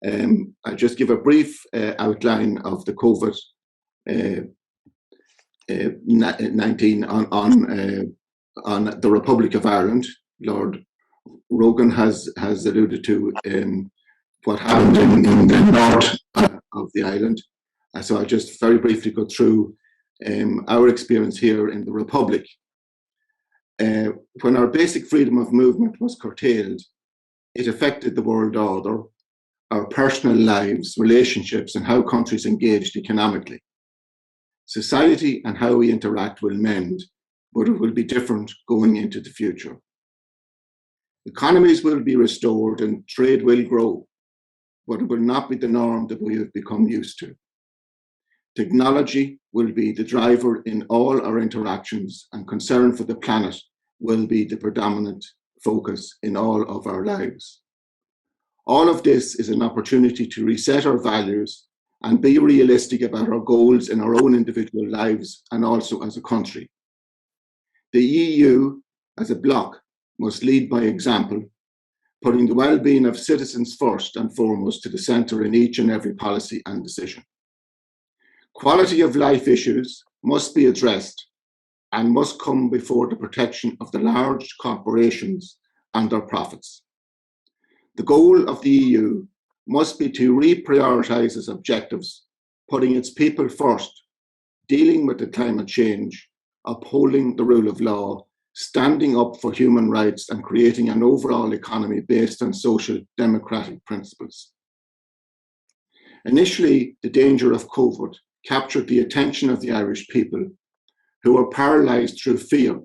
I'll just give a brief outline of the COVID-19 on the Republic of Ireland. Lord Rogan has alluded to what happened in the north of the island. So I'll just very briefly go through our experience here in the Republic. When our basic freedom of movement was curtailed, it affected the world order, our personal lives, relationships, and how countries engaged economically. Society and how we interact will mend, but it will be different going into the future. Economies will be restored and trade will grow, but it will not be the norm that we have become used to. Technology will be the driver in all our interactions, and concern for the planet will be the predominant focus in all of our lives. All of this is an opportunity to reset our values and be realistic about our goals in our own individual lives and also as a country. The EU as a bloc must lead by example, putting the well-being of citizens first and foremost to the centre in each and every policy and decision. Quality of life issues must be addressed and must come before the protection of the large corporations and their profits. The goal of the EU must be to reprioritise its objectives, putting its people first, dealing with the climate change, upholding the rule of law, standing up for human rights, and creating an overall economy based on social democratic principles. Initially, the danger of COVID captured the attention of the Irish people, who were paralysed through fear.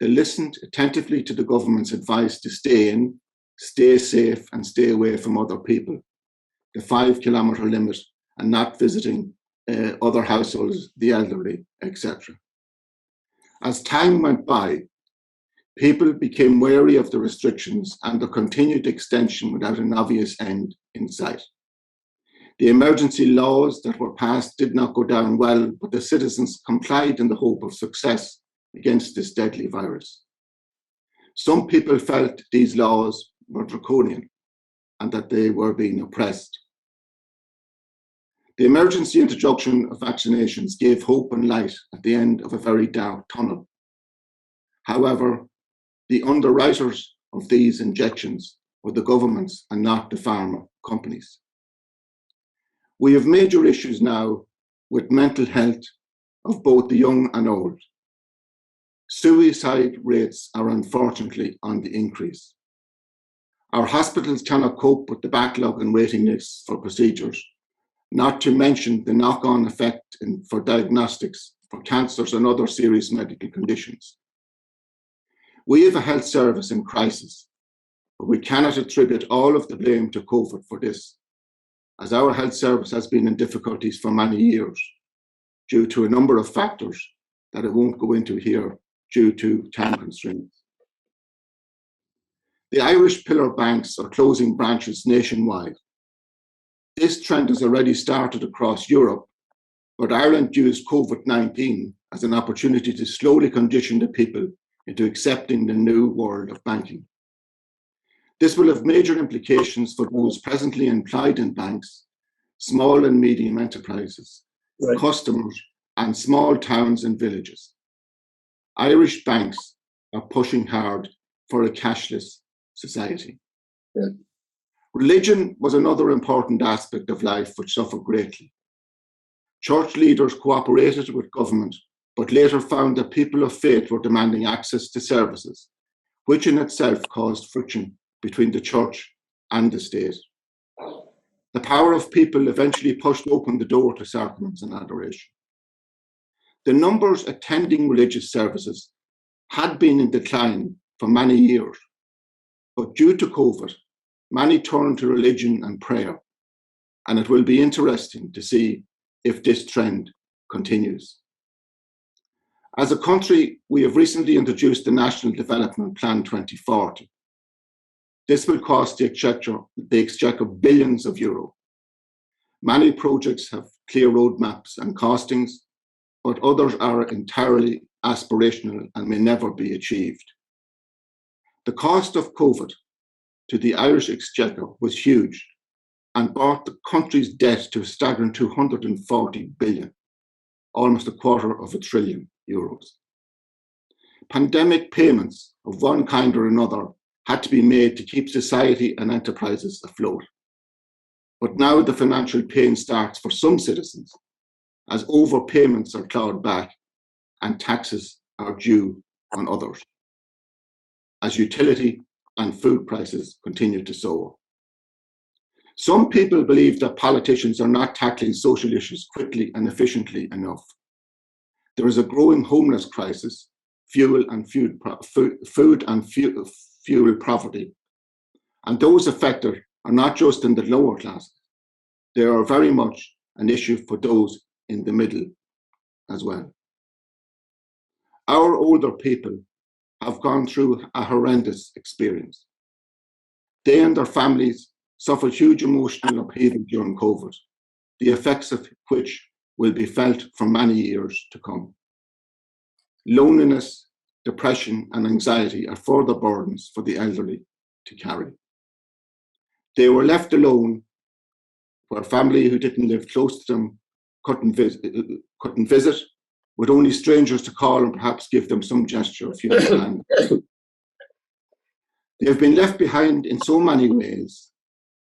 They listened attentively to the government's advice to stay in, stay safe, and stay away from other people, the 5-kilometre limit, and not visiting other households, the elderly, etc. As time went by, people became wary of the restrictions and the continued extension without an obvious end in sight. The emergency laws that were passed did not go down well, but the citizens complied in the hope of success against this deadly virus. Some people felt these laws were draconian and that they were being oppressed. The emergency introduction of vaccinations gave hope and light at the end of a very dark tunnel. However, the underwriters of these injections were the governments and not the pharma companies. We have major issues now with mental health of both the young and old. Suicide rates are unfortunately on the increase. Our hospitals cannot cope with the backlog and waiting lists for procedures, not to mention the knock-on effect for diagnostics for cancers and other serious medical conditions. We have a health service in crisis, but we cannot attribute all of the blame to COVID for this, as our health service has been in difficulties for many years due to a number of factors that I won't go into here due to time constraints. The Irish pillar banks are closing branches nationwide. This trend has already started across Europe, but Ireland used COVID-19 as an opportunity to slowly condition the people into accepting the new world of banking. This will have major implications for those presently employed in banks, small and medium enterprises, Right. customers, and small towns and villages. Irish banks are pushing hard for a cashless society. Yeah. Religion was another important aspect of life which suffered greatly. Church leaders cooperated with government, but later found that people of faith were demanding access to services, which in itself caused friction between the church and the state. The power of people eventually pushed open the door to sacraments and adoration. The numbers attending religious services had been in decline for many years, but due to COVID, many turned to religion and prayer, and it will be interesting to see if this trend continues. As a country, we have recently introduced the National Development Plan 2040. This will cost the Exchequer billions of euro. Many projects have clear roadmaps and costings, but others are entirely aspirational and may never be achieved. The cost of COVID to the Irish Exchequer was huge and brought the country's debt to a staggering 240 billion, almost €250 billion. Pandemic payments of one kind or another had to be made to keep society and enterprises afloat. But now the financial pain starts for some citizens as overpayments are clawed back and taxes are due on others, as utility and food prices continue to soar. Some people believe that politicians are not tackling social issues quickly and efficiently enough. There is a growing homeless crisis, food and fuel poverty, and those affected are not just in the lower classes. They are very much an issue for those in the middle as well. Our older people have gone through a horrendous experience. They and their families suffered huge emotional upheaval during COVID, the effects of which will be felt for many years to come. Loneliness, depression, and anxiety are further burdens for the elderly to carry. They were left alone, where family who didn't live close to them couldn't visit, with only strangers to call and perhaps give them some gesture of human hand. They have been left behind in so many ways,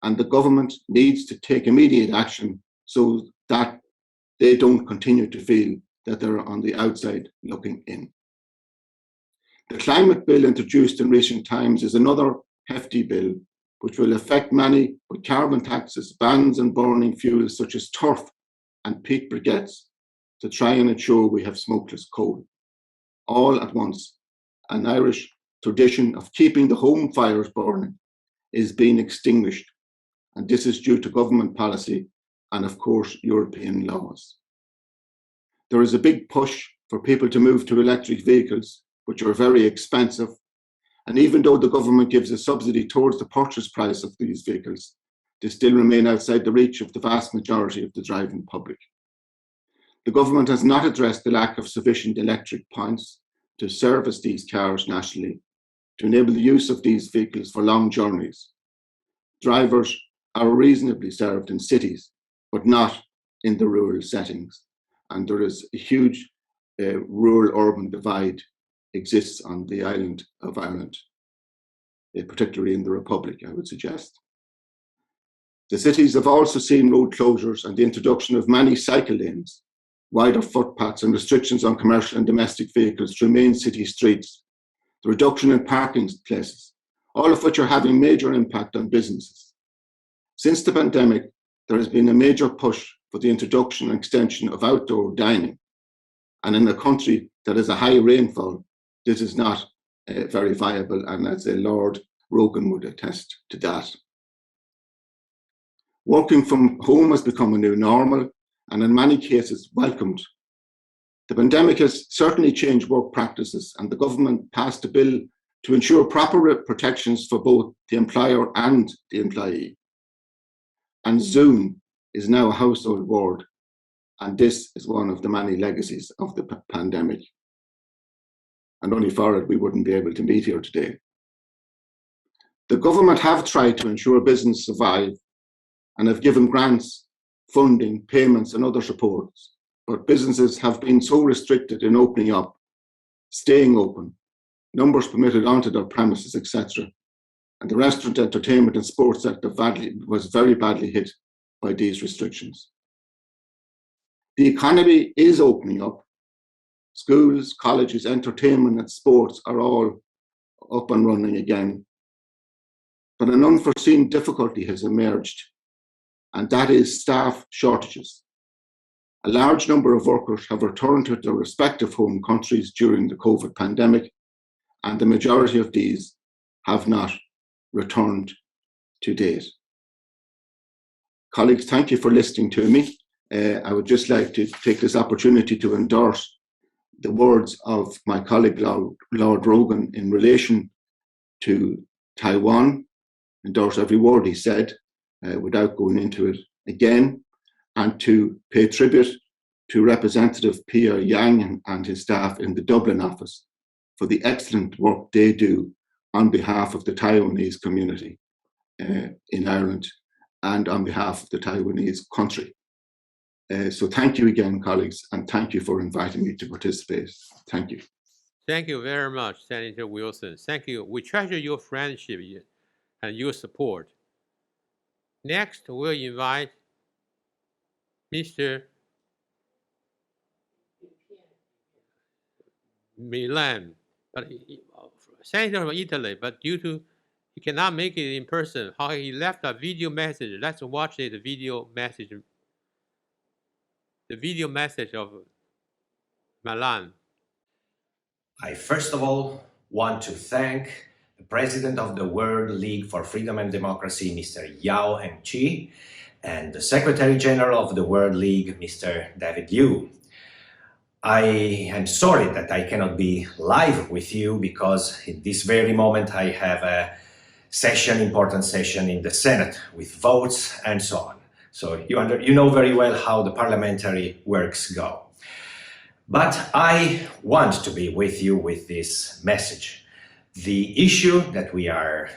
and the government needs to take immediate action so that they don't continue to feel that they're on the outside looking in. The climate bill introduced in recent times is another hefty bill which will affect many with carbon taxes, bans on burning fuels such as turf and peat briquettes to try and ensure we have smokeless coal. All at once, an Irish tradition of keeping the home fires burning is being extinguished, and this is due to government policy and, of course, European laws. There is a big push for people to move to electric vehicles, which are very expensive, and even though the government gives a subsidy towards the purchase price of these vehicles, they still remain outside the reach of the vast majority of the driving public. The government has not addressed the lack of sufficient electric points to service these cars nationally, to enable the use of these vehicles for long journeys. Drivers are reasonably served in cities, but not in the rural settings. And there is a huge rural-urban divide exists on the island of Ireland, particularly in the Republic, I would suggest. The cities have also seen road closures and the introduction of many cycle lanes, wider footpaths and restrictions on commercial and domestic vehicles through main city streets, the reduction in parking places, all of which are having major impact on businesses. Since the pandemic, there has been a major push for the introduction and extension of outdoor dining. And in a country that has a high rainfall, this is not very viable, and as Lord Rogan would attest to that. Working from home has become a new normal, and in many cases welcomed. The pandemic has certainly changed work practices, and the government passed a bill to ensure proper protections for both the employer and the employee. And Zoom is now a household word, and this is one of the many legacies of the pandemic. And only for it, we wouldn't be able to meet here today. The government have tried to ensure business survive and have given grants, funding, payments, and other supports. But businesses have been so restricted in opening up, staying open, numbers permitted onto their premises, etc. And the restaurant, entertainment, and sports sector was very badly hit by these restrictions. The economy is opening up. Schools, colleges, entertainment, and sports are all up and running again. But an unforeseen difficulty has emerged, and that is staff shortages. A large number of workers have returned to their respective home countries during the COVID pandemic, and the majority of these have not returned to date. Colleagues, thank you for listening to me. I would just like to take this opportunity to endorse the words of my colleague Lord Rogan in relation to Taiwan, endorse every word he said without going into it again, and to pay tribute to Representative Pierre Yang and his staff in the Dublin office for the excellent work they do on behalf of the Taiwanese community in Ireland and on behalf of the Taiwanese country. So thank you again, colleagues, and thank you for inviting me to participate. Thank you. Thank you very much, Senator Wilson. Thank you. We treasure your friendship and your support. Next, we'll invite Mr. Milan, Senator from Italy, but due to he cannot make it in person, how he left a video message. Let's watch the video message. The video message of Milan. I first of all want to thank the President of the World League for Freedom and Democracy, Mr. Yao Hengqi, and the Secretary General of the World League, Mr. David Liu. I am sorry that I cannot be live with you because in this very moment I have a important session in the Senate with votes and so on. So you know very well how the parliamentary works go. But I want to be with you with this message. The issue that we are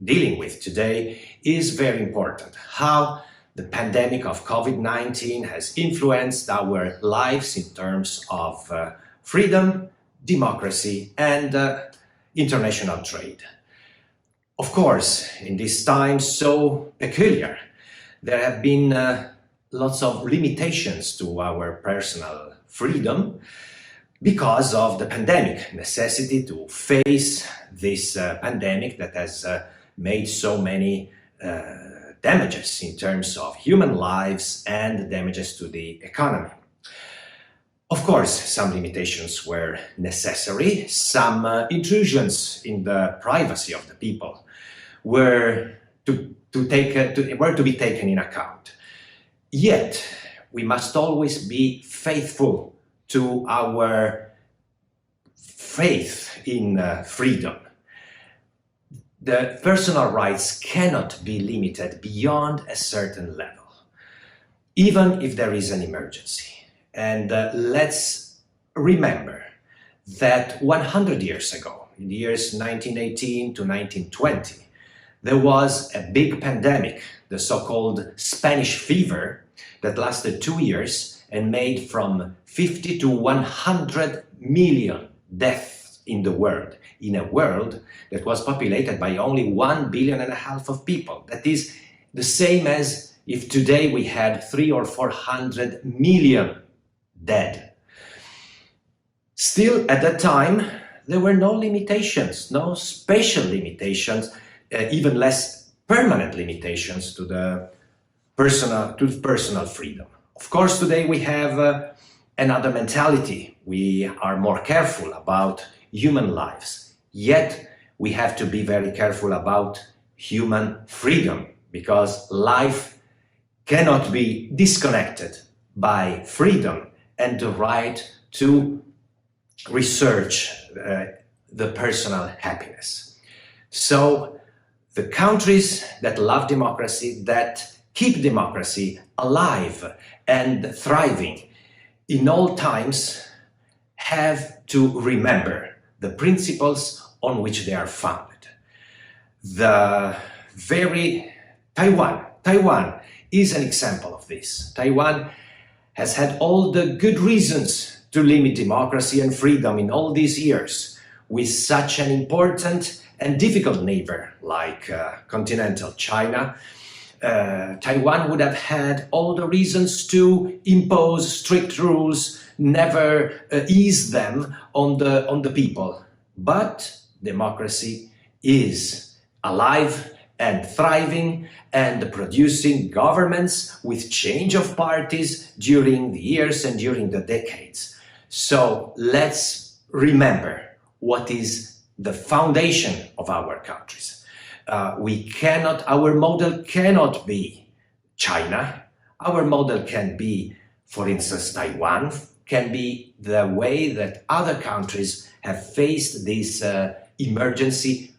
dealing with today is very important. How the pandemic of COVID-19 has influenced our lives in terms of freedom, democracy, and international trade. Of course, in this time so peculiar, there have been lots of limitations to our personal freedom because of the pandemic, necessity to face this pandemic that has made so many damages in terms of human lives and damages to the economy. Of course, some limitations were necessary, some intrusions in the privacy of the people were to be taken in account. Yet, we must always be faithful to our faith in freedom. The personal rights cannot be limited beyond a certain level, even if there is an emergency. And let's remember that 100 years ago, in the years 1918 to 1920, there was a big pandemic, the so-called Spanish fever, that lasted 2 years and made from 50 to 100 million deaths in the world, in a world that was populated by only 1.5 billion of people. That is the same as if today we had 300 or 400 million dead. Still, at that time, there were no limitations, no special limitations, even less permanent limitations to the personal freedom. Of course, today we have another mentality. We are more careful about human lives. Yet, we have to be very careful about human freedom, because life cannot be disconnected by freedom and the right to research the personal happiness. So, the countries that love democracy, that keep democracy alive and thriving in all times, have to remember the principles on which they are founded. Taiwan is an example of this. Taiwan has had all the good reasons to limit democracy and freedom in all these years, with such an important and difficult neighbor like continental China. Taiwan would have had all the reasons to impose strict rules, never ease them on the people. But democracy is alive and thriving and producing governments with change of parties during the years and during the decades. So let's remember what is the foundation of our countries. Our model cannot be China. Our model can be, for instance, Taiwan, can be the way that other countries have faced this emergency,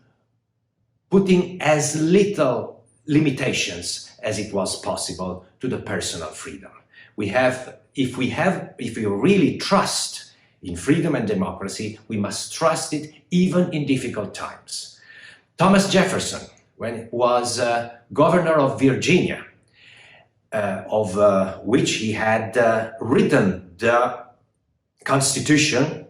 putting as little limitations as it was possible to the personal freedom. If we really trust in freedom and democracy, we must trust it even in difficult times. Thomas Jefferson, when he was governor of Virginia, of which he had written the Constitution,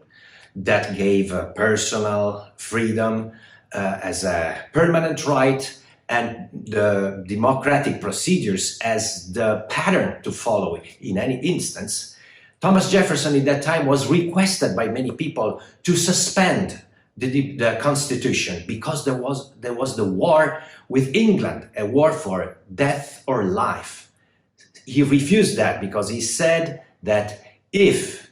that gave personal freedom as a permanent right and the democratic procedures as the pattern to follow in any instance, Thomas Jefferson in that time was requested by many people to suspend the Constitution because there was the war with England, a war for death or life. He refused that because he said that if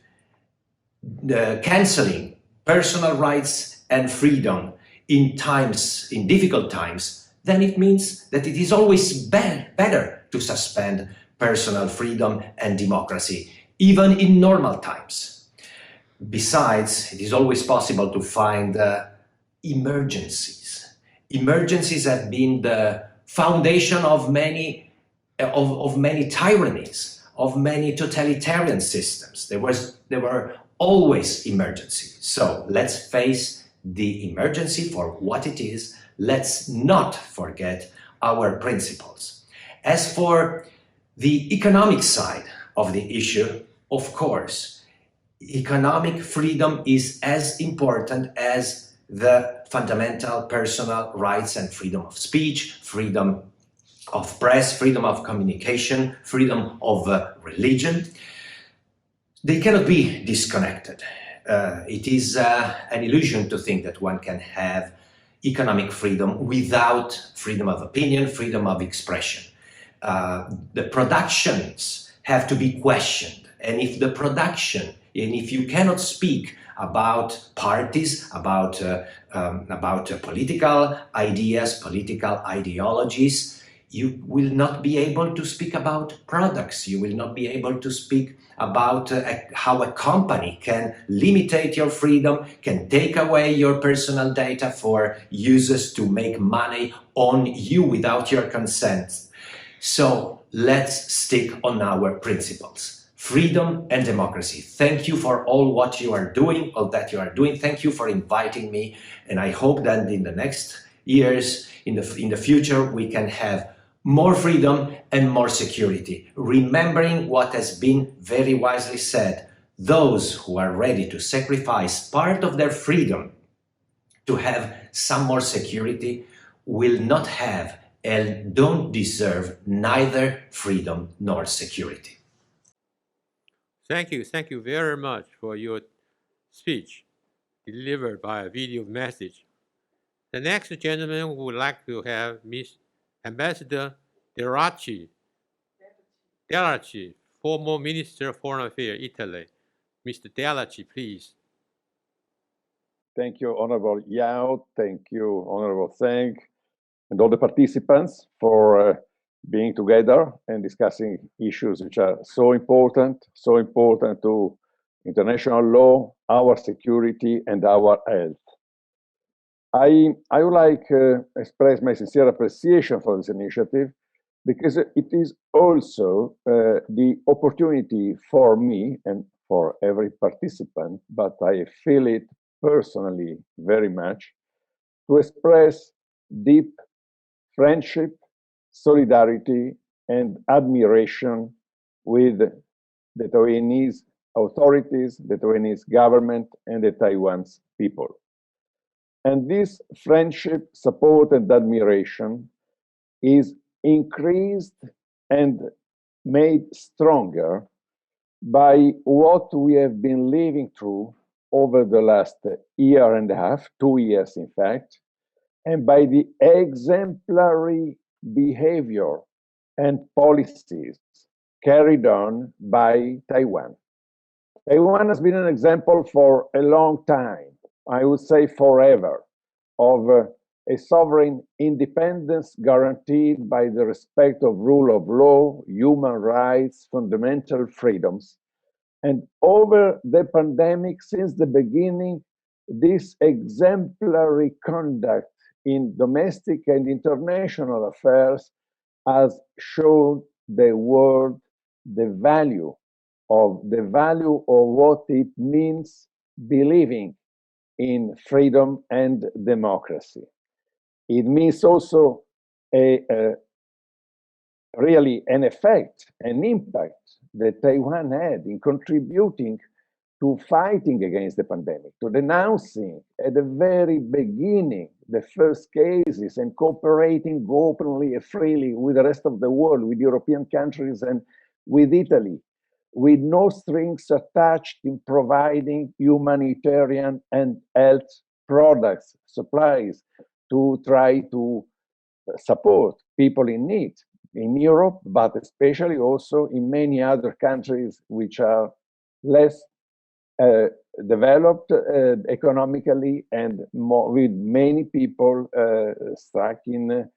canceling personal rights and freedom in difficult times, then it means that it is always better to suspend personal freedom and democracy, even in normal times. Besides, it is always possible to find emergencies. Emergencies have been the foundation of many tyrannies, of many totalitarian systems. There were always emergencies. So let's face the emergency for what it is. Let's not forget our principles. As for the economic side of the issue, of course, economic freedom is as important as the fundamental personal rights and freedom of speech, freedom of press, freedom of communication, freedom of religion. They cannot be disconnected. It is an illusion to think that one can have economic freedom without freedom of opinion, freedom of expression. The productions have to be questioned. And if the production, and if you cannot speak about parties, about political ideas, political ideologies, you will not be able to speak about products. You will not be able to speak about how a company can limit your freedom, can take away your personal data for users to make money on you without your consent. So let's stick on our principles. Freedom and democracy. Thank you for all what you are doing, all that you are doing. Thank you for inviting me. And I hope that in the next years, in the future, we can have more freedom and more security. Remembering what has been very wisely said, those who are ready to sacrifice part of their freedom to have some more security will not have and don't deserve neither freedom nor security. Thank you very much for your speech delivered by a video message. The next gentleman who would like to have Miss Ambassador Delaci, former Minister of Foreign Affairs, Italy. Mr. Delaci, please. Thank you, Honorable Yao. Thank you, Honorable Zhang, and all the participants for being together and discussing issues which are so important to international law, our security, and our health. I would like to express my sincere appreciation for this initiative because it is also the opportunity for me and for every participant, but I feel it personally very much, to express deep friendship, solidarity, and admiration with the Taiwanese authorities, the Taiwanese government, and the Taiwan's people. And this friendship, support, and admiration is increased and made stronger by what we have been living through over the last year and a half, 2 years in fact, and by the exemplary behavior and policies carried on by Taiwan. Taiwan has been an example for a long time, I would say forever, of a sovereign independence guaranteed by the respect of rule of law, human rights, fundamental freedoms. And over the pandemic, since the beginning, this exemplary conduct in domestic and international affairs has shown the world the value of what it means believing in freedom and democracy. It means also really an effect, an impact that Taiwan had in contributing to fighting against the pandemic, to denouncing at the very beginning the first cases and cooperating openly and freely with the rest of the world, with European countries and with Italy, with no strings attached in providing humanitarian and health products, supplies, to try to support people in need in Europe, but especially also in many other countries which are less developed economically and more, with many people stuck in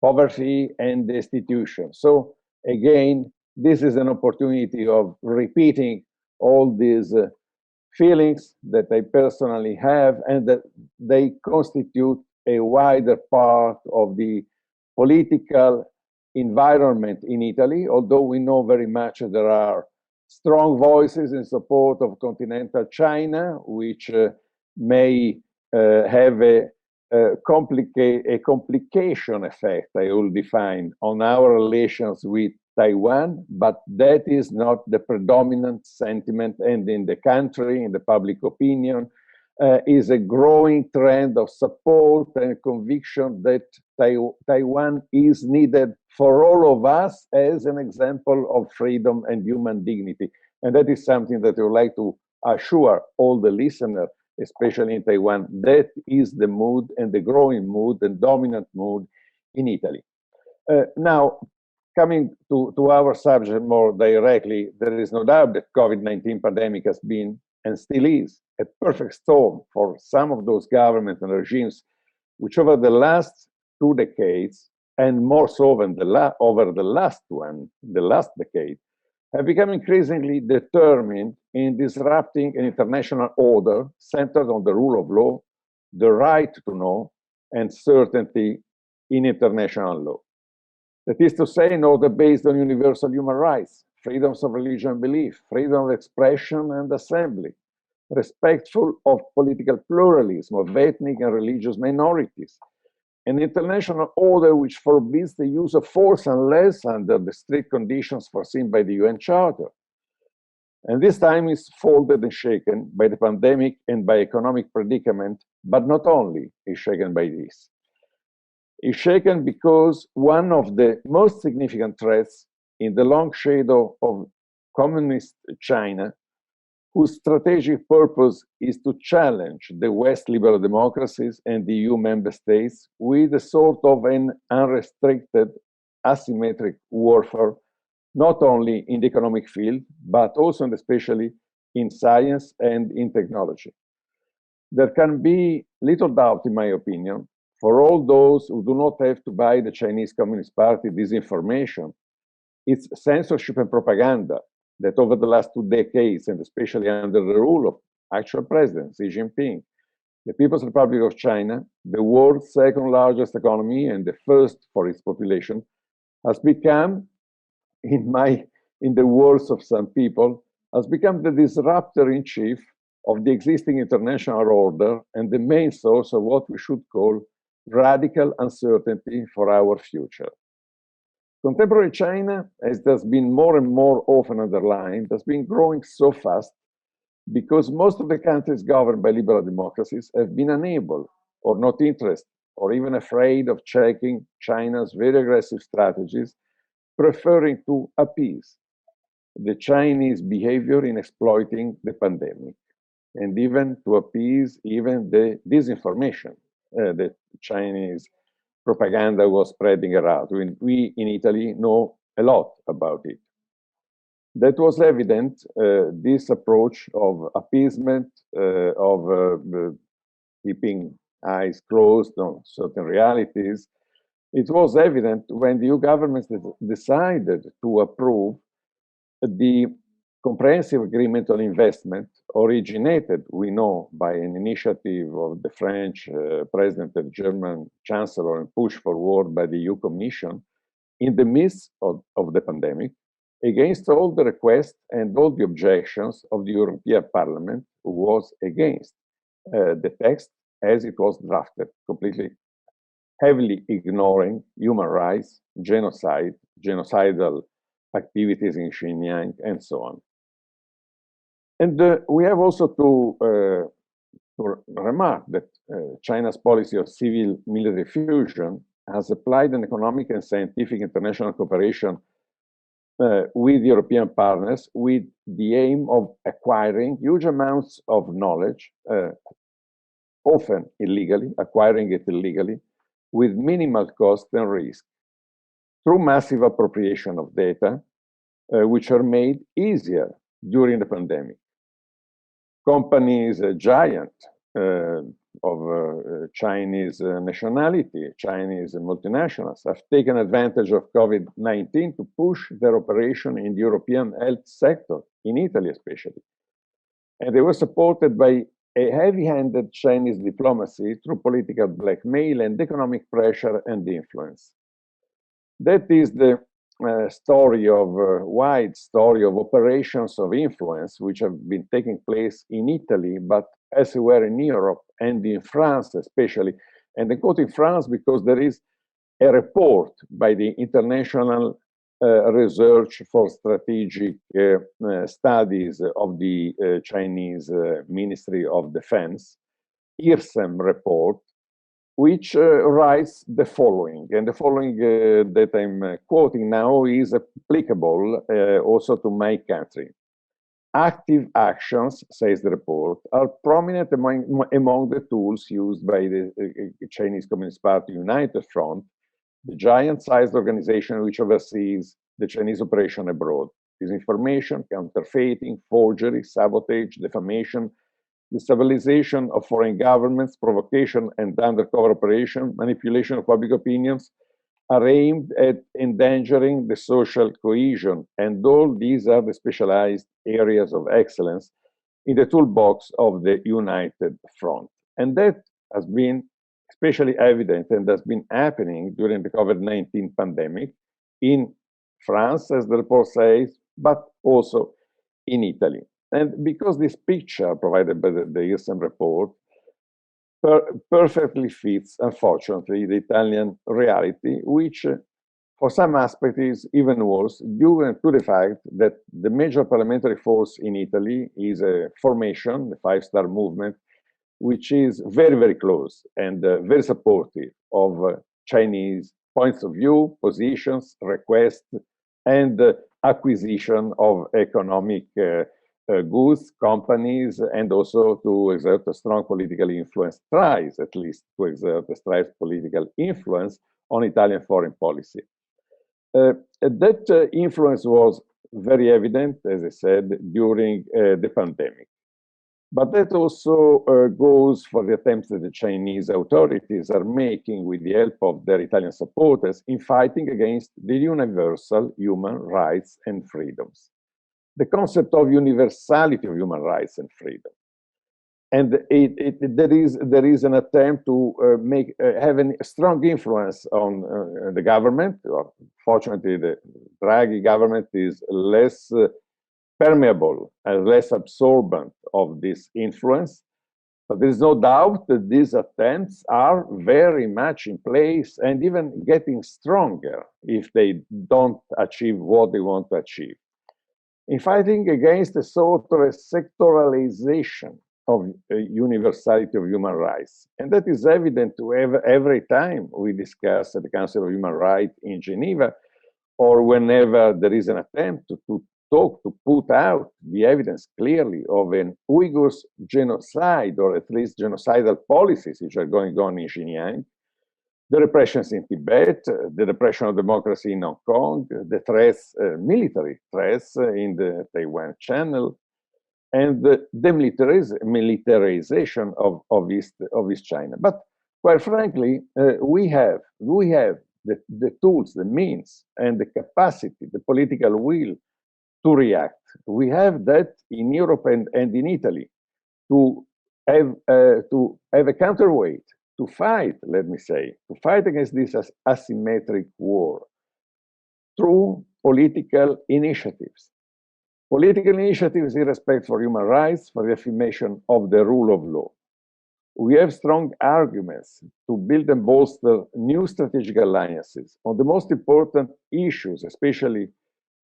poverty and destitution. So again, this is an opportunity of repeating all these feelings that I personally have, and that they constitute a wider part of the political environment in Italy, although we know very much that there are strong voices in support of continental China, which may have a complication effect, I will define, on our relations with Taiwan, but that is not the predominant sentiment, and in the country, in the public opinion, is a growing trend of support and conviction that Taiwan is needed for all of us as an example of freedom and human dignity. And that is something that I would like to assure all the listeners, especially in Taiwan. That is the mood, and the growing mood and dominant mood in Italy. Now, coming to our subject more directly, there is no doubt that COVID-19 pandemic has been and still is a perfect storm for some of those governments and regimes which over the last 2 decades, and more so over the last decade, have become increasingly determined in disrupting an international order centered on the rule of law, the right to know, and certainty in international law. That is to say, an order based on universal human rights, freedoms of religion and belief, freedom of expression and assembly, respectful of political pluralism of ethnic and religious minorities, an international order which forbids the use of force unless under the strict conditions foreseen by the UN Charter. And this time is folded and shaken by the pandemic and by economic predicament, but not only is shaken by this. Is shaken because one of the most significant threats in the long shadow of communist China, whose strategic purpose is to challenge the West liberal democracies and the EU member states with a sort of an unrestricted asymmetric warfare, not only in the economic field, but also and especially in science and in technology. There can be little doubt, in my opinion, for all those who do not have to buy the Chinese Communist Party disinformation, its censorship and propaganda that over the last 2 decades, and especially under the rule of actual President Xi Jinping, the People's Republic of China, the world's second largest economy and the first for its population, has become, in the words of some people, has become the disruptor in chief of the existing international order and the main source of what we should call radical uncertainty for our future. Contemporary China, as it has been more and more often underlined, has been growing so fast because most of the countries governed by liberal democracies have been unable or not interested or even afraid of checking China's very aggressive strategies, preferring to appease the Chinese behavior in exploiting the pandemic, and even to appease even the disinformation that Chinese propaganda was spreading around. We in Italy know a lot about it. That was evident, this approach of appeasement, keeping eyes closed on certain realities. It was evident when the EU governments decided to approve the comprehensive agreement on investment originated, we know, by an initiative of the French president and German chancellor and pushed forward by the EU Commission in the midst of the pandemic, against all the requests and all the objections of the European Parliament, who was against the text as it was drafted, completely heavily ignoring human rights, genocidal activities in Xinjiang, and so on. And we have also to remark that China's policy of civil-military fusion has applied an economic and scientific international cooperation with European partners with the aim of acquiring huge amounts of knowledge, often illegally, acquiring it illegally, with minimal cost and risk, through massive appropriation of data, which are made easier during the pandemic. Companies, giant of Chinese nationality, Chinese multinationals, have taken advantage of COVID-19 to push their operation in the European health sector, in Italy especially. And they were supported by a heavy-handed Chinese diplomacy through political blackmail and economic pressure and influence. That is the wide story of operations of influence which have been taking place in Italy, but elsewhere in Europe and in France especially. And I quote in France because there is a report by the International Research for Strategic Studies of the Chinese Ministry of Defense, IRSEM report, which writes the following, and the following that I'm quoting now is applicable also to my country. Active actions, says the report, are prominent among the tools used by the Chinese Communist Party United Front, the giant-sized organization which oversees the Chinese operation abroad. Disinformation, counterfeiting, forgery, sabotage, defamation, destabilization of foreign governments, provocation and undercover operation, manipulation of public opinions are aimed at endangering the social cohesion. And all these are the specialized areas of excellence in the toolbox of the United Front. And that has been especially evident and has been happening during the COVID-19 pandemic in France, as the report says, but also in Italy. And because this picture provided by the IRSEM report perfectly fits, unfortunately, the Italian reality, which for some aspects is even worse due to the fact that the major parliamentary force in Italy is a formation, the Five-Star Movement, which is very, very close and very supportive of Chinese points of view, positions, requests, and acquisition of economic goods, companies, and also to exert a strong political influence, tries at least to exert a strong political influence on Italian foreign policy. That influence was very evident, as I said, during the pandemic. But that also goes for the attempts that the Chinese authorities are making with the help of their Italian supporters in fighting against the universal human rights and freedoms. The concept of universality of human rights and freedom. And there is an attempt to have a strong influence on the government. Fortunately, the Draghi government is less permeable and less absorbent of this influence. But there is no doubt that these attempts are very much in place and even getting stronger if they don't achieve what they want to achieve. In fighting against a sort of a sectoralization of universality of human rights. And that is evident to every time we discuss at the Council of Human Rights in Geneva, or whenever there is an attempt to put out the evidence clearly of an Uyghurs genocide, or at least genocidal policies which are going on in Xinjiang, the repressions in Tibet, the repression of democracy in Hong Kong, the threats, military threats in the Taiwan Channel, and the demilitarization of East China. But quite frankly, we have the tools, the means, and the capacity, the political will to react. We have that in Europe and in Italy to have a counterweight, to fight, let me say, to fight against this asymmetric war through political initiatives. Political initiatives in respect for human rights, for the affirmation of the rule of law. We have strong arguments to build and bolster new strategic alliances on the most important issues, especially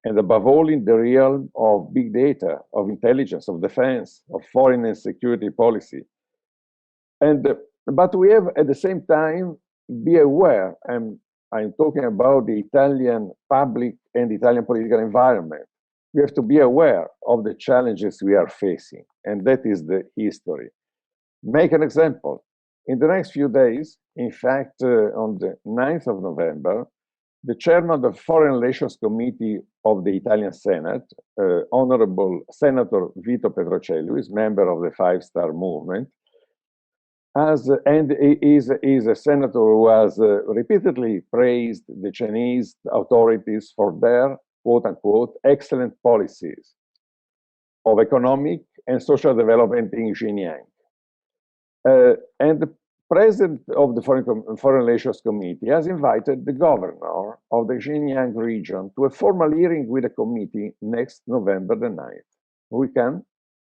and above all in the realm of big data, of intelligence, of defense, of foreign and security policy. But we have at the same time be aware, and I'm talking about the Italian public and Italian political environment. We have to be aware of the challenges we are facing, and that is the history. Make an example. In the next few days, in fact, on the 9th of November, the chairman of the Foreign Relations Committee of the Italian Senate, Honorable Senator Vito Petrocelli, who is member of the Five Star Movement, and is a senator who has repeatedly praised the Chinese authorities for their, quote unquote, excellent policies of economic and social development in Xinjiang. And the president of the Foreign Relations Committee has invited the governor of the Xinjiang region to a formal hearing with the committee next November the 9th. We can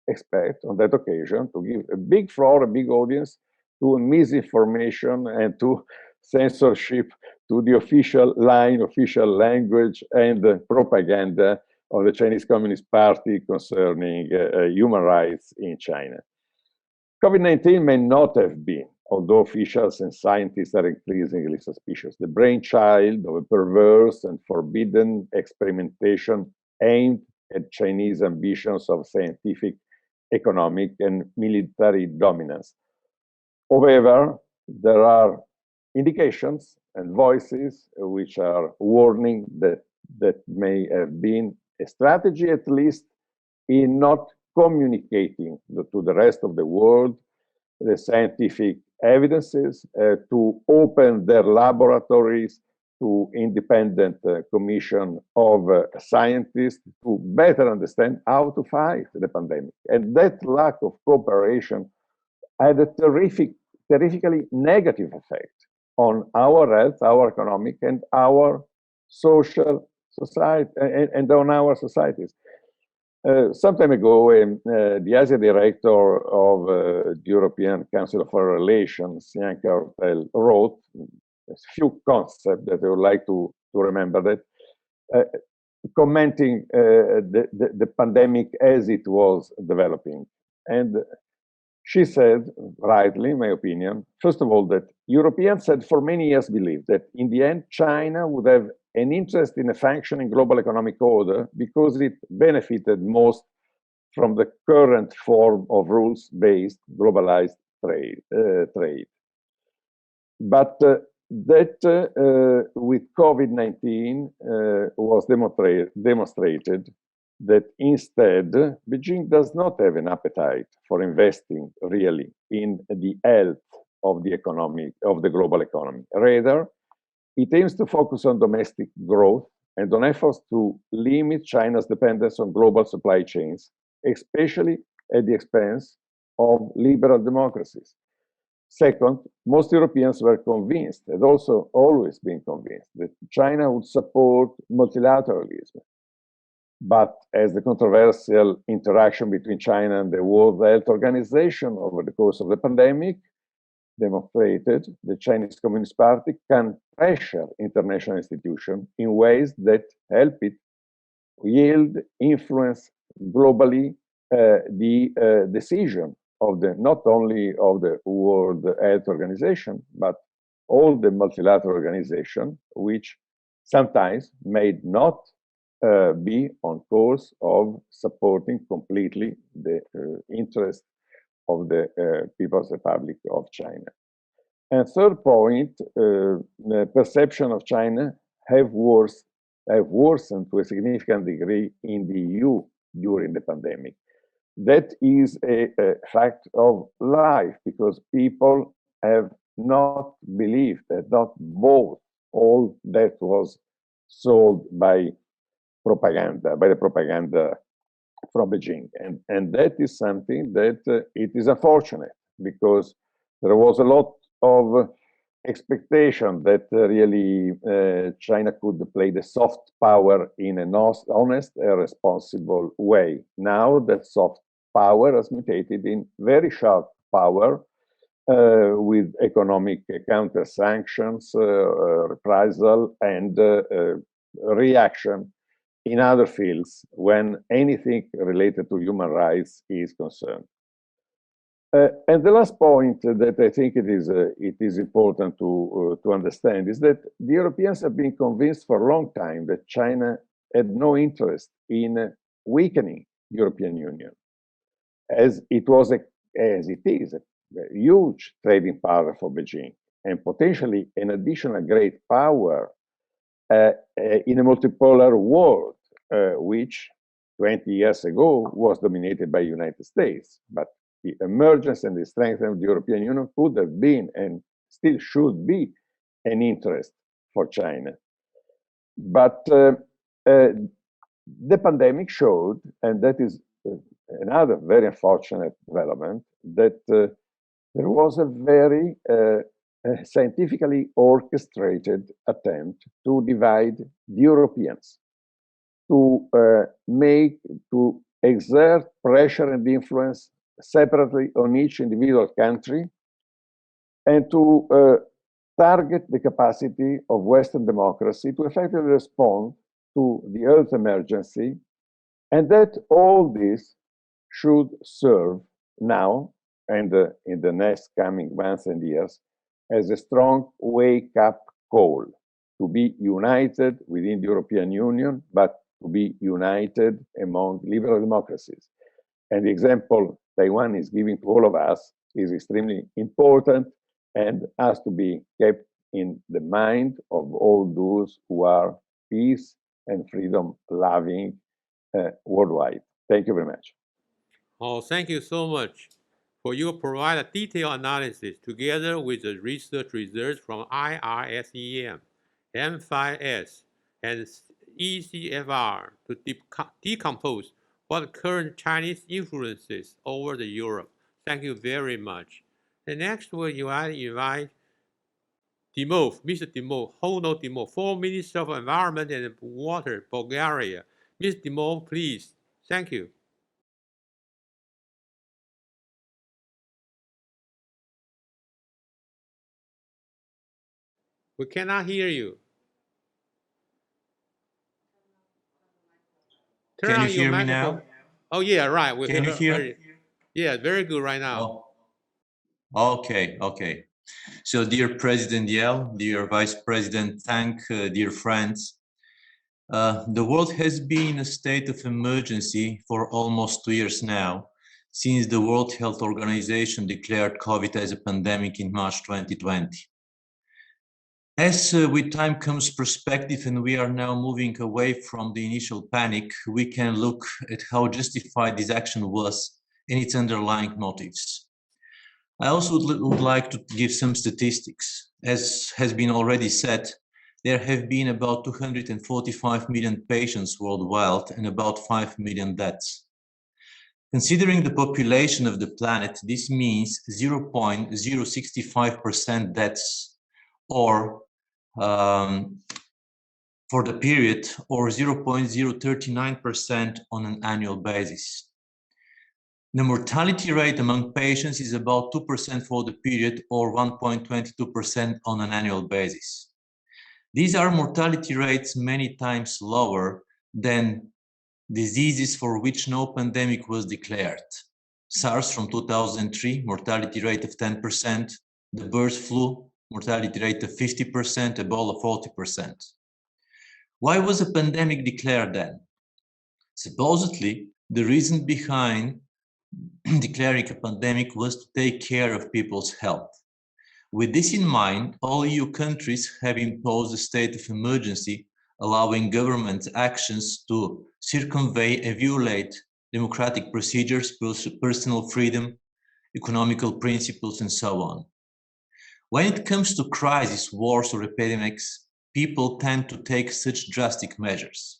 expect on that occasion to give a big floor, a big audience to misinformation and to censorship, to the official line, official language, and propaganda of the Chinese Communist Party concerning human rights in China. COVID-19 may not have been, although officials and scientists are increasingly suspicious, the brainchild of a perverse and forbidden experimentation aimed at Chinese ambitions of scientific, economic, and military dominance. However, there are indications and voices which are warning that may have been a strategy, at least, in not communicating to the rest of the world the scientific evidences, to open their laboratories to independent commission of scientists to better understand how to fight the pandemic. And that lack of cooperation had a terrifically negative effect on our health, our economic, and our social society, and on our societies. Some time ago, the Asia director of the European Council of Foreign Relations, Jan Cartel, wrote a few concepts that I would like to remember, that commenting the pandemic as it was developing. And she said, rightly, in my opinion, first of all, that Europeans had for many years believed that in the end, China would have an interest in a functioning global economic order because it benefited most from the current form of rules-based globalized trade. But that with COVID-19 was demonstrated that instead, Beijing does not have an appetite for investing really in the health of the economy, of the global economy. Rather, it aims to focus on domestic growth and on efforts to limit China's dependence on global supply chains, especially at the expense of liberal democracies. Second, most Europeans were convinced, and also always been convinced, that China would support multilateralism. But as the controversial interaction between China and the World Health Organization over the course of the pandemic demonstrated, the Chinese Communist Party can pressure international institutions in ways that help it yield influence globally the decision of not only of the World Health Organization, but all the multilateral organizations, which sometimes may not be on course of supporting completely the interest of the People's Republic of China. And third point, the perception of China have worsened to a significant degree in the EU during the pandemic. That is a fact of life, because people have not believed, have not bought all that was sold by propaganda, by the propaganda from Beijing. And that is something that it is unfortunate, because there was a lot of expectation that really China could play the soft power in an honest and responsible way. Now that soft power has mutated in very sharp power with economic counter sanctions, reprisal, and reaction in other fields when anything related to human rights is concerned. And the last point that I think it is important to understand is that the Europeans have been convinced for a long time that China had no interest in weakening European Union, as it is a huge trading power for Beijing and potentially an additional great power in a multipolar world, which 20 years ago was dominated by the United States. But the emergence and the strength of the European Union could have been and still should be an interest for China. But the pandemic showed, and that is another very unfortunate development, that there was a very scientifically orchestrated attempt to divide the Europeans, to exert pressure and influence separately on each individual country, and to target the capacity of Western democracy to effectively respond to the health emergency, and that all this should serve now and in the next coming months and years as a strong wake-up call to be united within the European Union, but to be united among liberal democracies. And the example Taiwan is giving to all of us is extremely important and has to be kept in the mind of all those who are peace and freedom loving worldwide. Thank you very much. Oh, thank you so much for your provide a detailed analysis together with the research results from IRSEM, M5S, and ECFR to decompose what current Chinese influences over the Europe. Thank you very much. The next will invite Dimov, Mr. Dimov, Hono Dimov, former Minister of Environment and Water, Bulgaria. Mr. Dimov, please. Thank you. We cannot hear you. Turn Can on you your hear me microphone. now? Oh, yeah, right. We Can you hear? Yeah, very good right now. Oh, okay, okay. So, dear President Yell, dear Vice President Tang, dear friends, the world has been in a state of emergency for almost 2 years now, since the World Health Organization declared COVID as a pandemic in March 2020. As with time comes perspective and we are now moving away from the initial panic, we can look at how justified this action was and its underlying motives. I also would like to give some statistics. As has been already said, there have been about 245 million patients worldwide and about 5 million deaths. Considering the population of the planet, this means 0.065% deaths, or for the period, or 0.039% on an annual basis. The mortality rate among patients is about 2% for the period, or 1.22% on an annual basis. These are mortality rates many times lower than diseases for which no pandemic was declared. SARS from 2003, mortality rate of 10%, the bird flu, mortality rate of 50%, Ebola 40%. Why was a pandemic declared then? Supposedly, the reason behind declaring a pandemic was to take care of people's health. With this in mind, all EU countries have imposed a state of emergency, allowing government actions to circumvent and violate democratic procedures, personal freedom, economical principles, and so on. When it comes to crises, wars, or epidemics, people tend to take such drastic measures.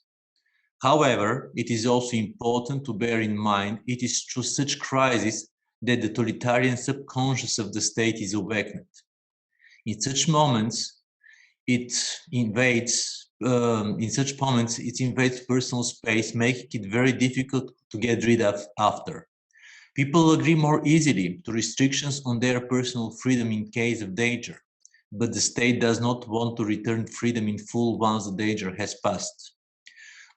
However, it is also important to bear in mind it is through such crises that the totalitarian subconscious of the state is awakened. In such moments, it invades personal space, making it very difficult to get rid of after. People agree more easily to restrictions on their personal freedom in case of danger, but the state does not want to return freedom in full once the danger has passed.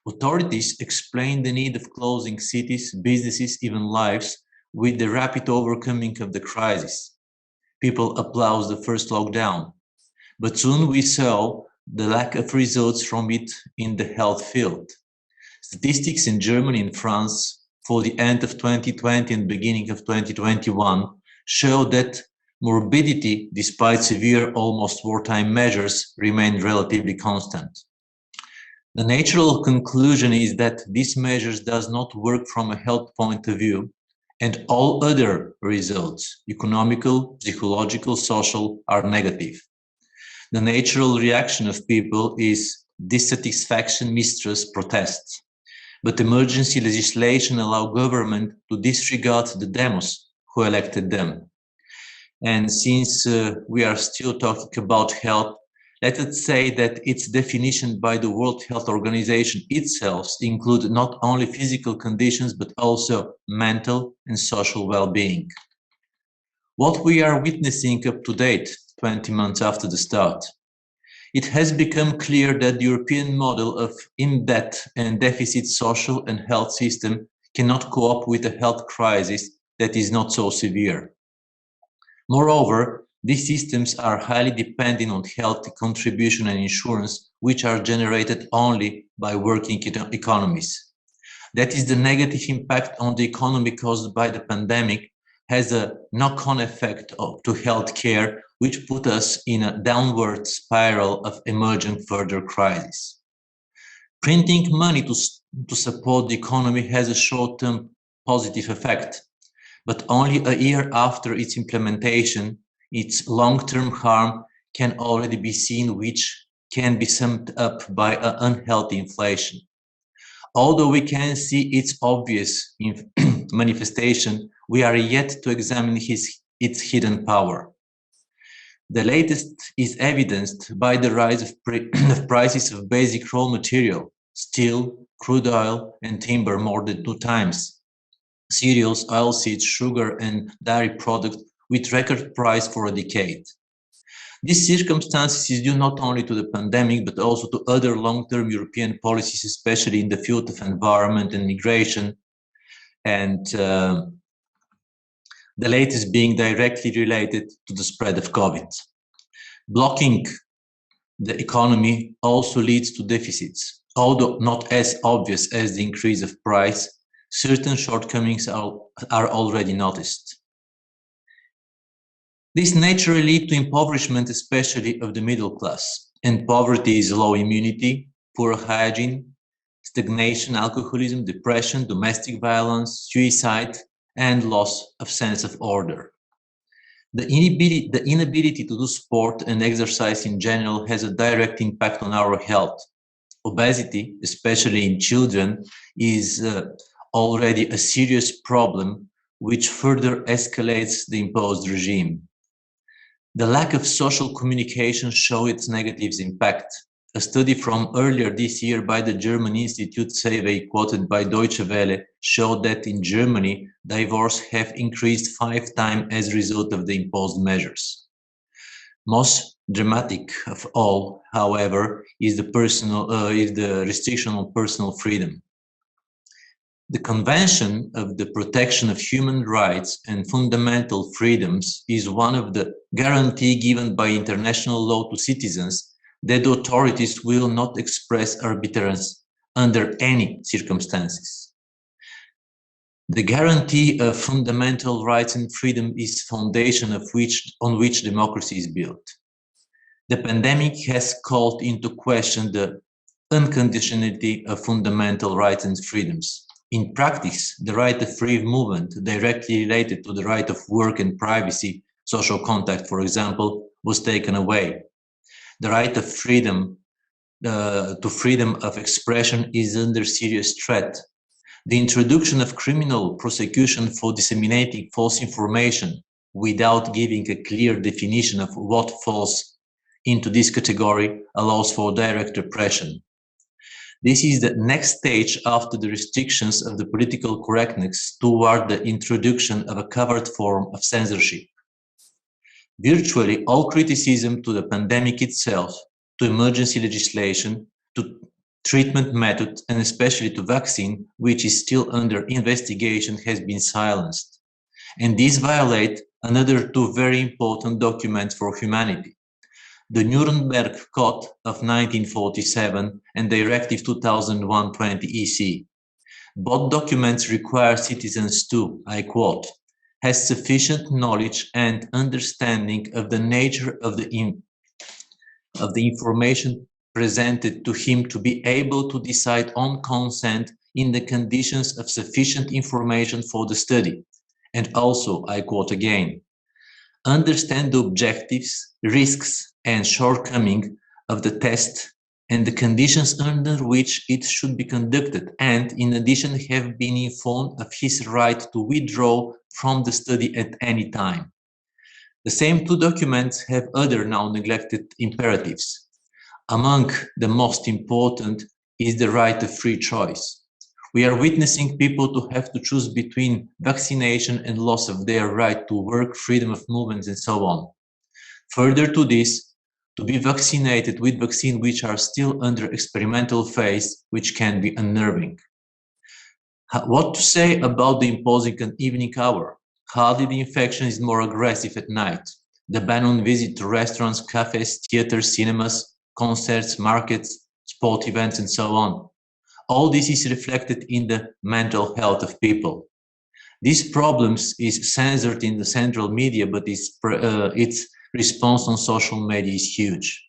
Authorities explain the need of closing cities, businesses, even lives with the rapid overcoming of the crisis. People applaud the first lockdown, but soon we saw the lack of results from it in the health field. Statistics in Germany and France for the end of 2020 and beginning of 2021 show that morbidity, despite severe, almost wartime measures, remained relatively constant. The natural conclusion is that these measures does not work from a health point of view, and all other results, economical, psychological, social, are negative. The natural reaction of people is dissatisfaction, mistrust, protest. But emergency legislation allows government to disregard the demos who elected them. And since we are still talking about health, let us say that its definition by the World Health Organization itself includes not only physical conditions, but also mental and social well-being. What we are witnessing up to date, 20 months after the start, it has become clear that the European model of in-debt and deficit social and health system cannot cope with a health crisis that is not so severe. Moreover, these systems are highly dependent on health contribution and insurance, which are generated only by working economies. That is the negative impact on the economy caused by the pandemic has a knock-on effect to healthcare, which put us in a downward spiral of emerging further crises. Printing money to support the economy has a short-term positive effect, but only a year after its implementation, its long-term harm can already be seen, which can be summed up by an unhealthy inflation. Although we can see its obvious manifestation, we are yet to examine its hidden power. The latest is evidenced by the rise of prices of basic raw material, steel, crude oil, and timber more than 2 times. Cereals, oilseeds, sugar, and dairy products with record price for a decade. These circumstances is due not only to the pandemic, but also to other long-term European policies, especially in the field of environment and migration, and the latest being directly related to the spread of COVID. Blocking the economy also leads to deficits. Although not as obvious as the increase of price, certain shortcomings are already noticed. This naturally leads to impoverishment, especially of the middle class, and poverty is low immunity, poor hygiene, stagnation, alcoholism, depression, domestic violence, suicide, and loss of sense of order. The inability to do sport and exercise in general has a direct impact on our health. Obesity, especially in children, is already a serious problem which further escalates the imposed regime. The lack of social communication shows its negative impact. A study from earlier this year by the German Institute survey quoted by Deutsche Welle showed that in Germany, divorces have increased 5 times as a result of the imposed measures. Most dramatic of all, however, is the restriction on personal freedom. The Convention of the Protection of Human Rights and Fundamental Freedoms is one of the guarantees given by international law to citizens that the authorities will not express arbitrariness under any circumstances. The guarantee of fundamental rights and freedom is the foundation on which democracy is built. The pandemic has called into question the unconditionality of fundamental rights and freedoms. In practice, the right of free movement, directly related to the right of work and privacy, social contact, for example, was taken away. The right of freedom to freedom of expression is under serious threat. The introduction of criminal prosecution for disseminating false information without giving a clear definition of what falls into this category allows for direct repression. This is the next stage after the restrictions of the political correctness toward the introduction of a covered form of censorship. Virtually all criticism to the pandemic itself, to emergency legislation, to treatment method, and especially to vaccine, which is still under investigation, has been silenced. And these violate another two very important documents for humanity: the Nuremberg Code of 1947 and Directive 2001/20 EC. Both documents require citizens to, I quote, has sufficient knowledge and understanding of the nature of the information presented to him to be able to decide on consent in the conditions of sufficient information for the study. And also, I quote again, understand the objectives, risks, and shortcomings of the test and the conditions under which it should be conducted, and in addition have been informed of his right to withdraw from the study at any time. The same two documents have other now neglected imperatives. Among the most important is the right of free choice. We are witnessing people to have to choose between vaccination and loss of their right to work, freedom of movement, and so on. Further to this, to be vaccinated with vaccines which are still under experimental phase, which can be unnerving. What to say about the imposing an evening hour? Hardly the infection is more aggressive at night. The ban on visit to restaurants, cafes, theaters, cinemas, concerts, markets, sport events, and so on. All this is reflected in the mental health of people. These problems is censored in the central media, but its response on social media is huge.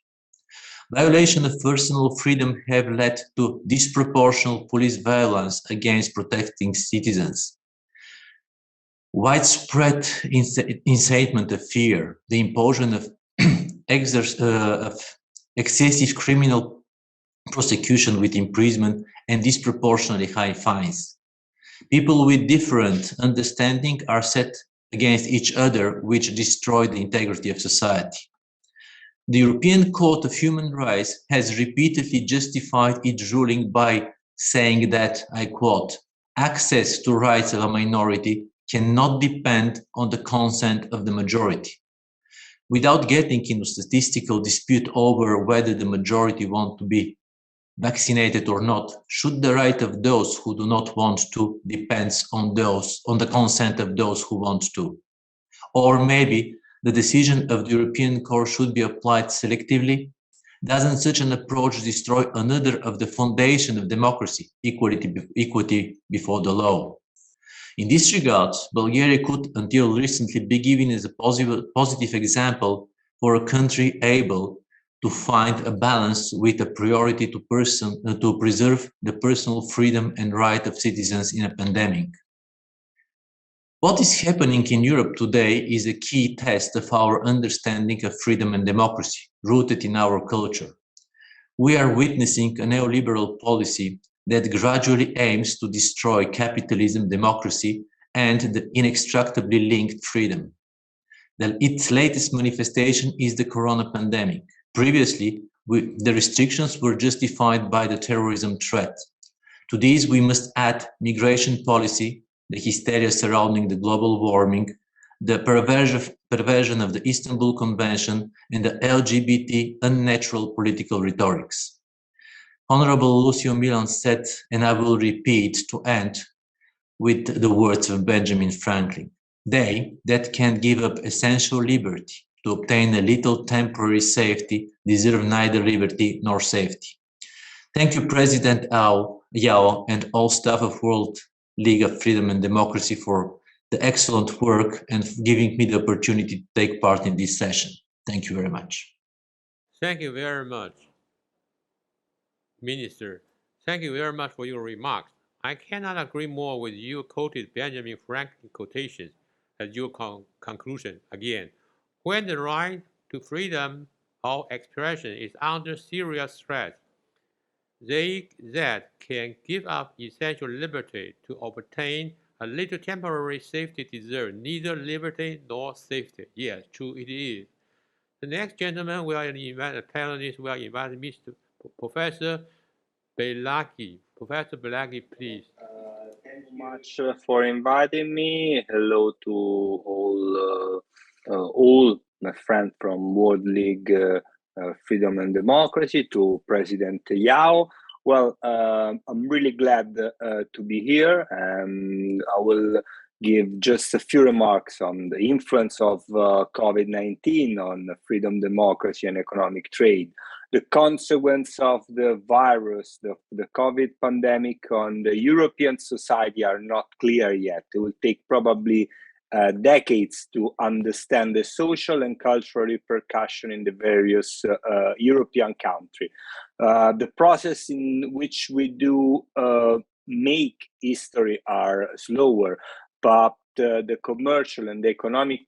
Violation of personal freedom have led to disproportional police violence against protecting citizens. Widespread incitement of fear, the imposition of excessive criminal prosecution with imprisonment and disproportionately high fines. People with different understanding are set against each other, which destroy the integrity of society. The European Court of Human Rights has repeatedly justified its ruling by saying that, I quote, access to rights of a minority cannot depend on the consent of the majority. Without getting into statistical dispute over whether the majority want to be vaccinated or not, should the right of those who do not want to depends on the consent of those who want to? Or maybe the decision of the European Court should be applied selectively? Doesn't such an approach destroy another of the foundation of democracy, equity before the law? In this regard, Bulgaria could, until recently, be given as a positive example for a country able to find a balance with a priority to preserve the personal freedom and right of citizens in a pandemic. What is happening in Europe today is a key test of our understanding of freedom and democracy, rooted in our culture. We are witnessing a neoliberal policy that gradually aims to destroy capitalism, democracy, and the inextricably linked freedom. Its latest manifestation is the corona pandemic. Previously, the restrictions were justified by the terrorism threat. To these, we must add migration policy, the hysteria surrounding the global warming, the perversion of the Istanbul Convention, and the LGBT unnatural political rhetorics. Honorable Lucio Milan said, and I will repeat to end with the words of Benjamin Franklin, they that can give up essential liberty to obtain a little temporary safety deserve neither liberty nor safety. Thank you, President Yao, and all staff of World League of Freedom and Democracy for the excellent work and giving me the opportunity to take part in this session. Thank you very much. Thank you very much, Minister. Thank you very much for your remarks. I cannot agree more with you quoted Benjamin Franklin quotations as your conclusion again. When the right to freedom of expression is under serious threat, they that can give up essential liberty to obtain a little temporary safety deserve neither liberty nor safety. Yes, true it is. The next gentleman will invite a panelist. Will invite Mr. Professor Belagi. Professor Belagi, please. Thank you much for inviting me. Hello to all my friends from World League Freedom and Democracy, to President Yao. Well, I'm really glad to be here, and I will give just a few remarks on the influence of COVID-19 on freedom, democracy, and economic trade. The consequence of the virus, the COVID pandemic on the European society are not clear yet. It will take probably decades to understand the social and cultural repercussion in the various European countries. The process in which we do make history are slower, but the commercial and the economic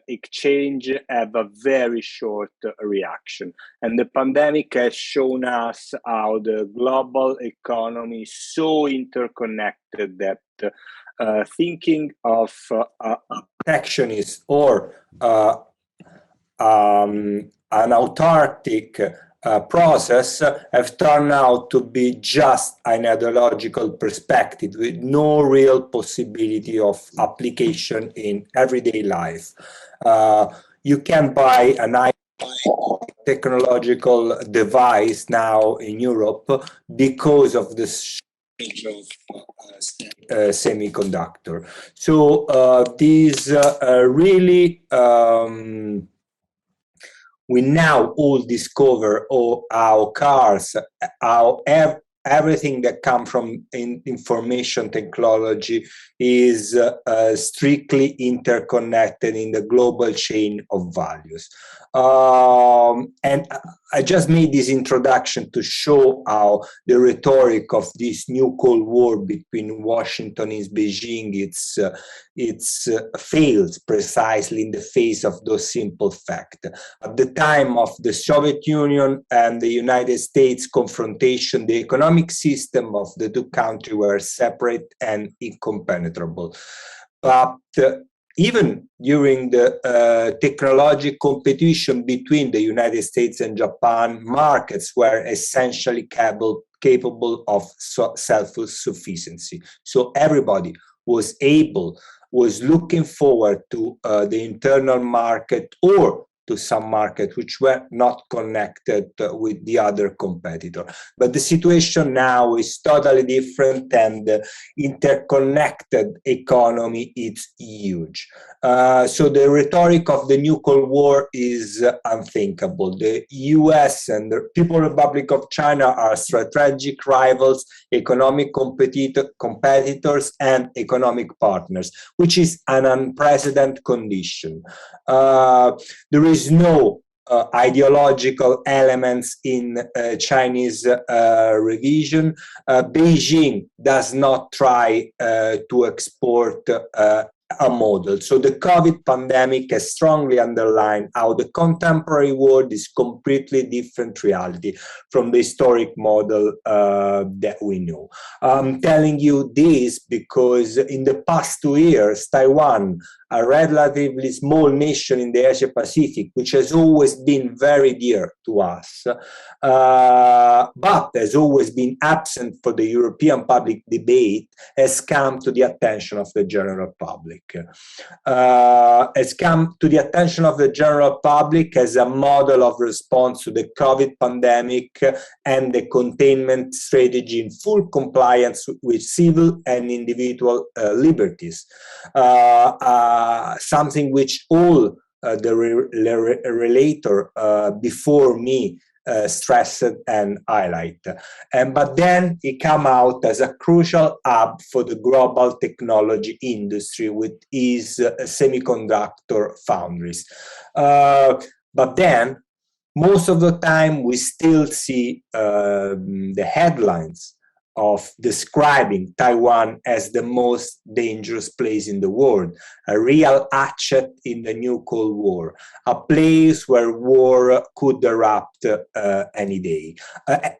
exchange have a very short reaction. And the pandemic has shown us how the global economy is so interconnected that thinking of a protectionist or an autarkic process have turned out to be just an ideological perspective with no real possibility of application in everyday life. You can buy an technological device now in Europe because of the shortage of semiconductor. So these really we now all discover how cars, how everything that comes from information technology is strictly interconnected in the global chain of values. And I just made this introduction to show how the rhetoric of this new Cold War between Washington and Beijing, it's fails precisely in the face of those simple facts. At the time of the Soviet Union and the United States confrontation, the economic system of the two countries were separate and incompenetrable. But even during the technological competition between the United States and Japan, markets were essentially capable of self-sufficiency. So everybody was looking forward to the internal market or to some markets which were not connected with the other competitor. But the situation now is totally different, and the interconnected economy is huge. So the rhetoric of the new Cold War is unthinkable. The US and the People's Republic of China are strategic rivals, economic competitors, and economic partners, which is an unprecedented condition. There is no ideological elements in Chinese revision. Beijing does not try to export a model. So the COVID pandemic has strongly underlined how the contemporary world is completely different reality from the historic model that we know. I'm telling you this because in the past 2 years, Taiwan, a relatively small nation in the Asia Pacific, which has always been very dear to us, but has always been absent for the European public debate, has come to the attention of the general public. Has come to the attention of the general public as a model of response to the COVID pandemic and the containment strategy in full compliance with civil and individual liberties. Something which all the relator before me stressed and highlight. But then it came out as a crucial hub for the global technology industry with its semiconductor foundries. But then most of the time we still see the headlines of describing Taiwan as the most dangerous place in the world, a real hatchet in the new Cold War, a place where war could erupt any day,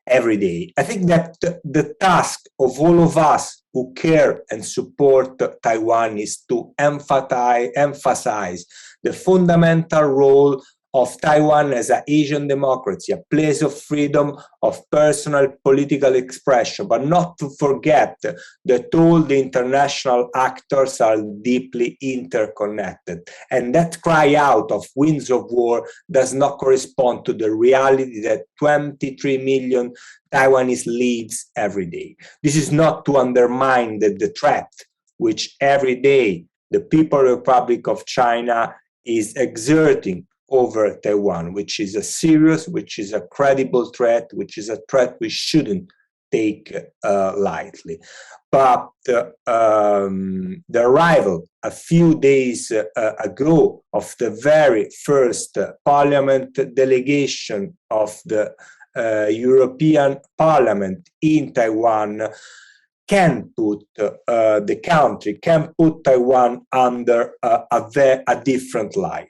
every day. I think that the task of all of us who care and support Taiwan is to emphasize the fundamental role of Taiwan as an Asian democracy, a place of freedom of personal political expression, but not to forget that all the international actors are deeply interconnected. And that cry out of winds of war does not correspond to the reality that 23 million Taiwanese lives every day. This is not to undermine the threat which every day the People's Republic of China is exerting over Taiwan, which is a serious, which is a credible threat, which is a threat we shouldn't take lightly. But the arrival a few days ago of the very first parliament delegation of the European Parliament in Taiwan can put the country, can put Taiwan under a different light.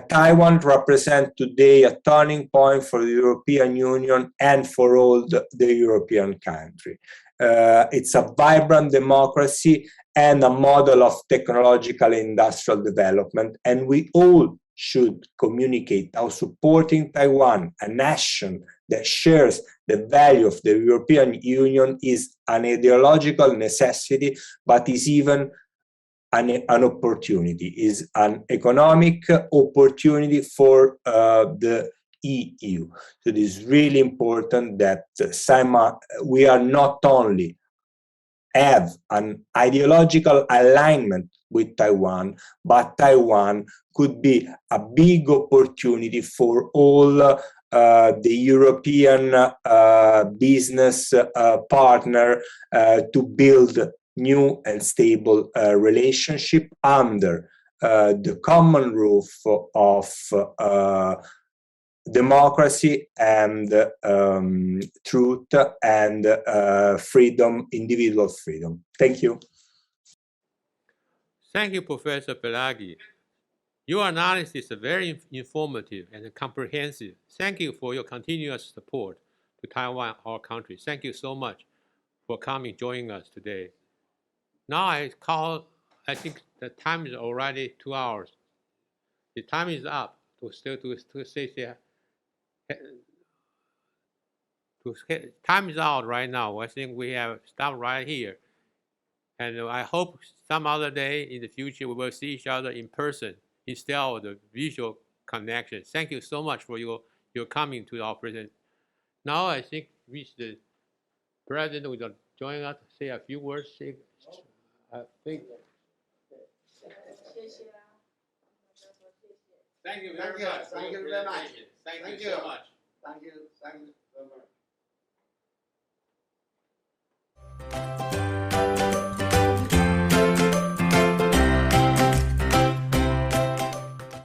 Taiwan represents today a turning point for the European Union and for all the European countries. It's a vibrant democracy and a model of technological and industrial development, and we all should communicate how supporting Taiwan, a nation that shares the value of the European Union, is an ideological necessity, but is even an opportunity, is an economic opportunity for the EU. So it is really important that we are not only have an ideological alignment with Taiwan, but Taiwan could be a big opportunity for all the European business partner to build new and stable relationship under the common roof of democracy and truth and freedom, individual freedom. Thank you. Thank you, Professor Pelagi. Your analysis is very informative and comprehensive. Thank you for your continuous support to Taiwan, our country. Thank you so much for coming, joining us today. Now I think the time is already 2 hours. The time is up time is out right now. I think we have stopped right here. And I hope some other day in the future we will see each other in person instead of the visual connection. Thank you so much for your coming to our presentation. Now I think the President will join us, say a few words. Thank you very much. Thank you very much. Thank you so much. Thank you very much.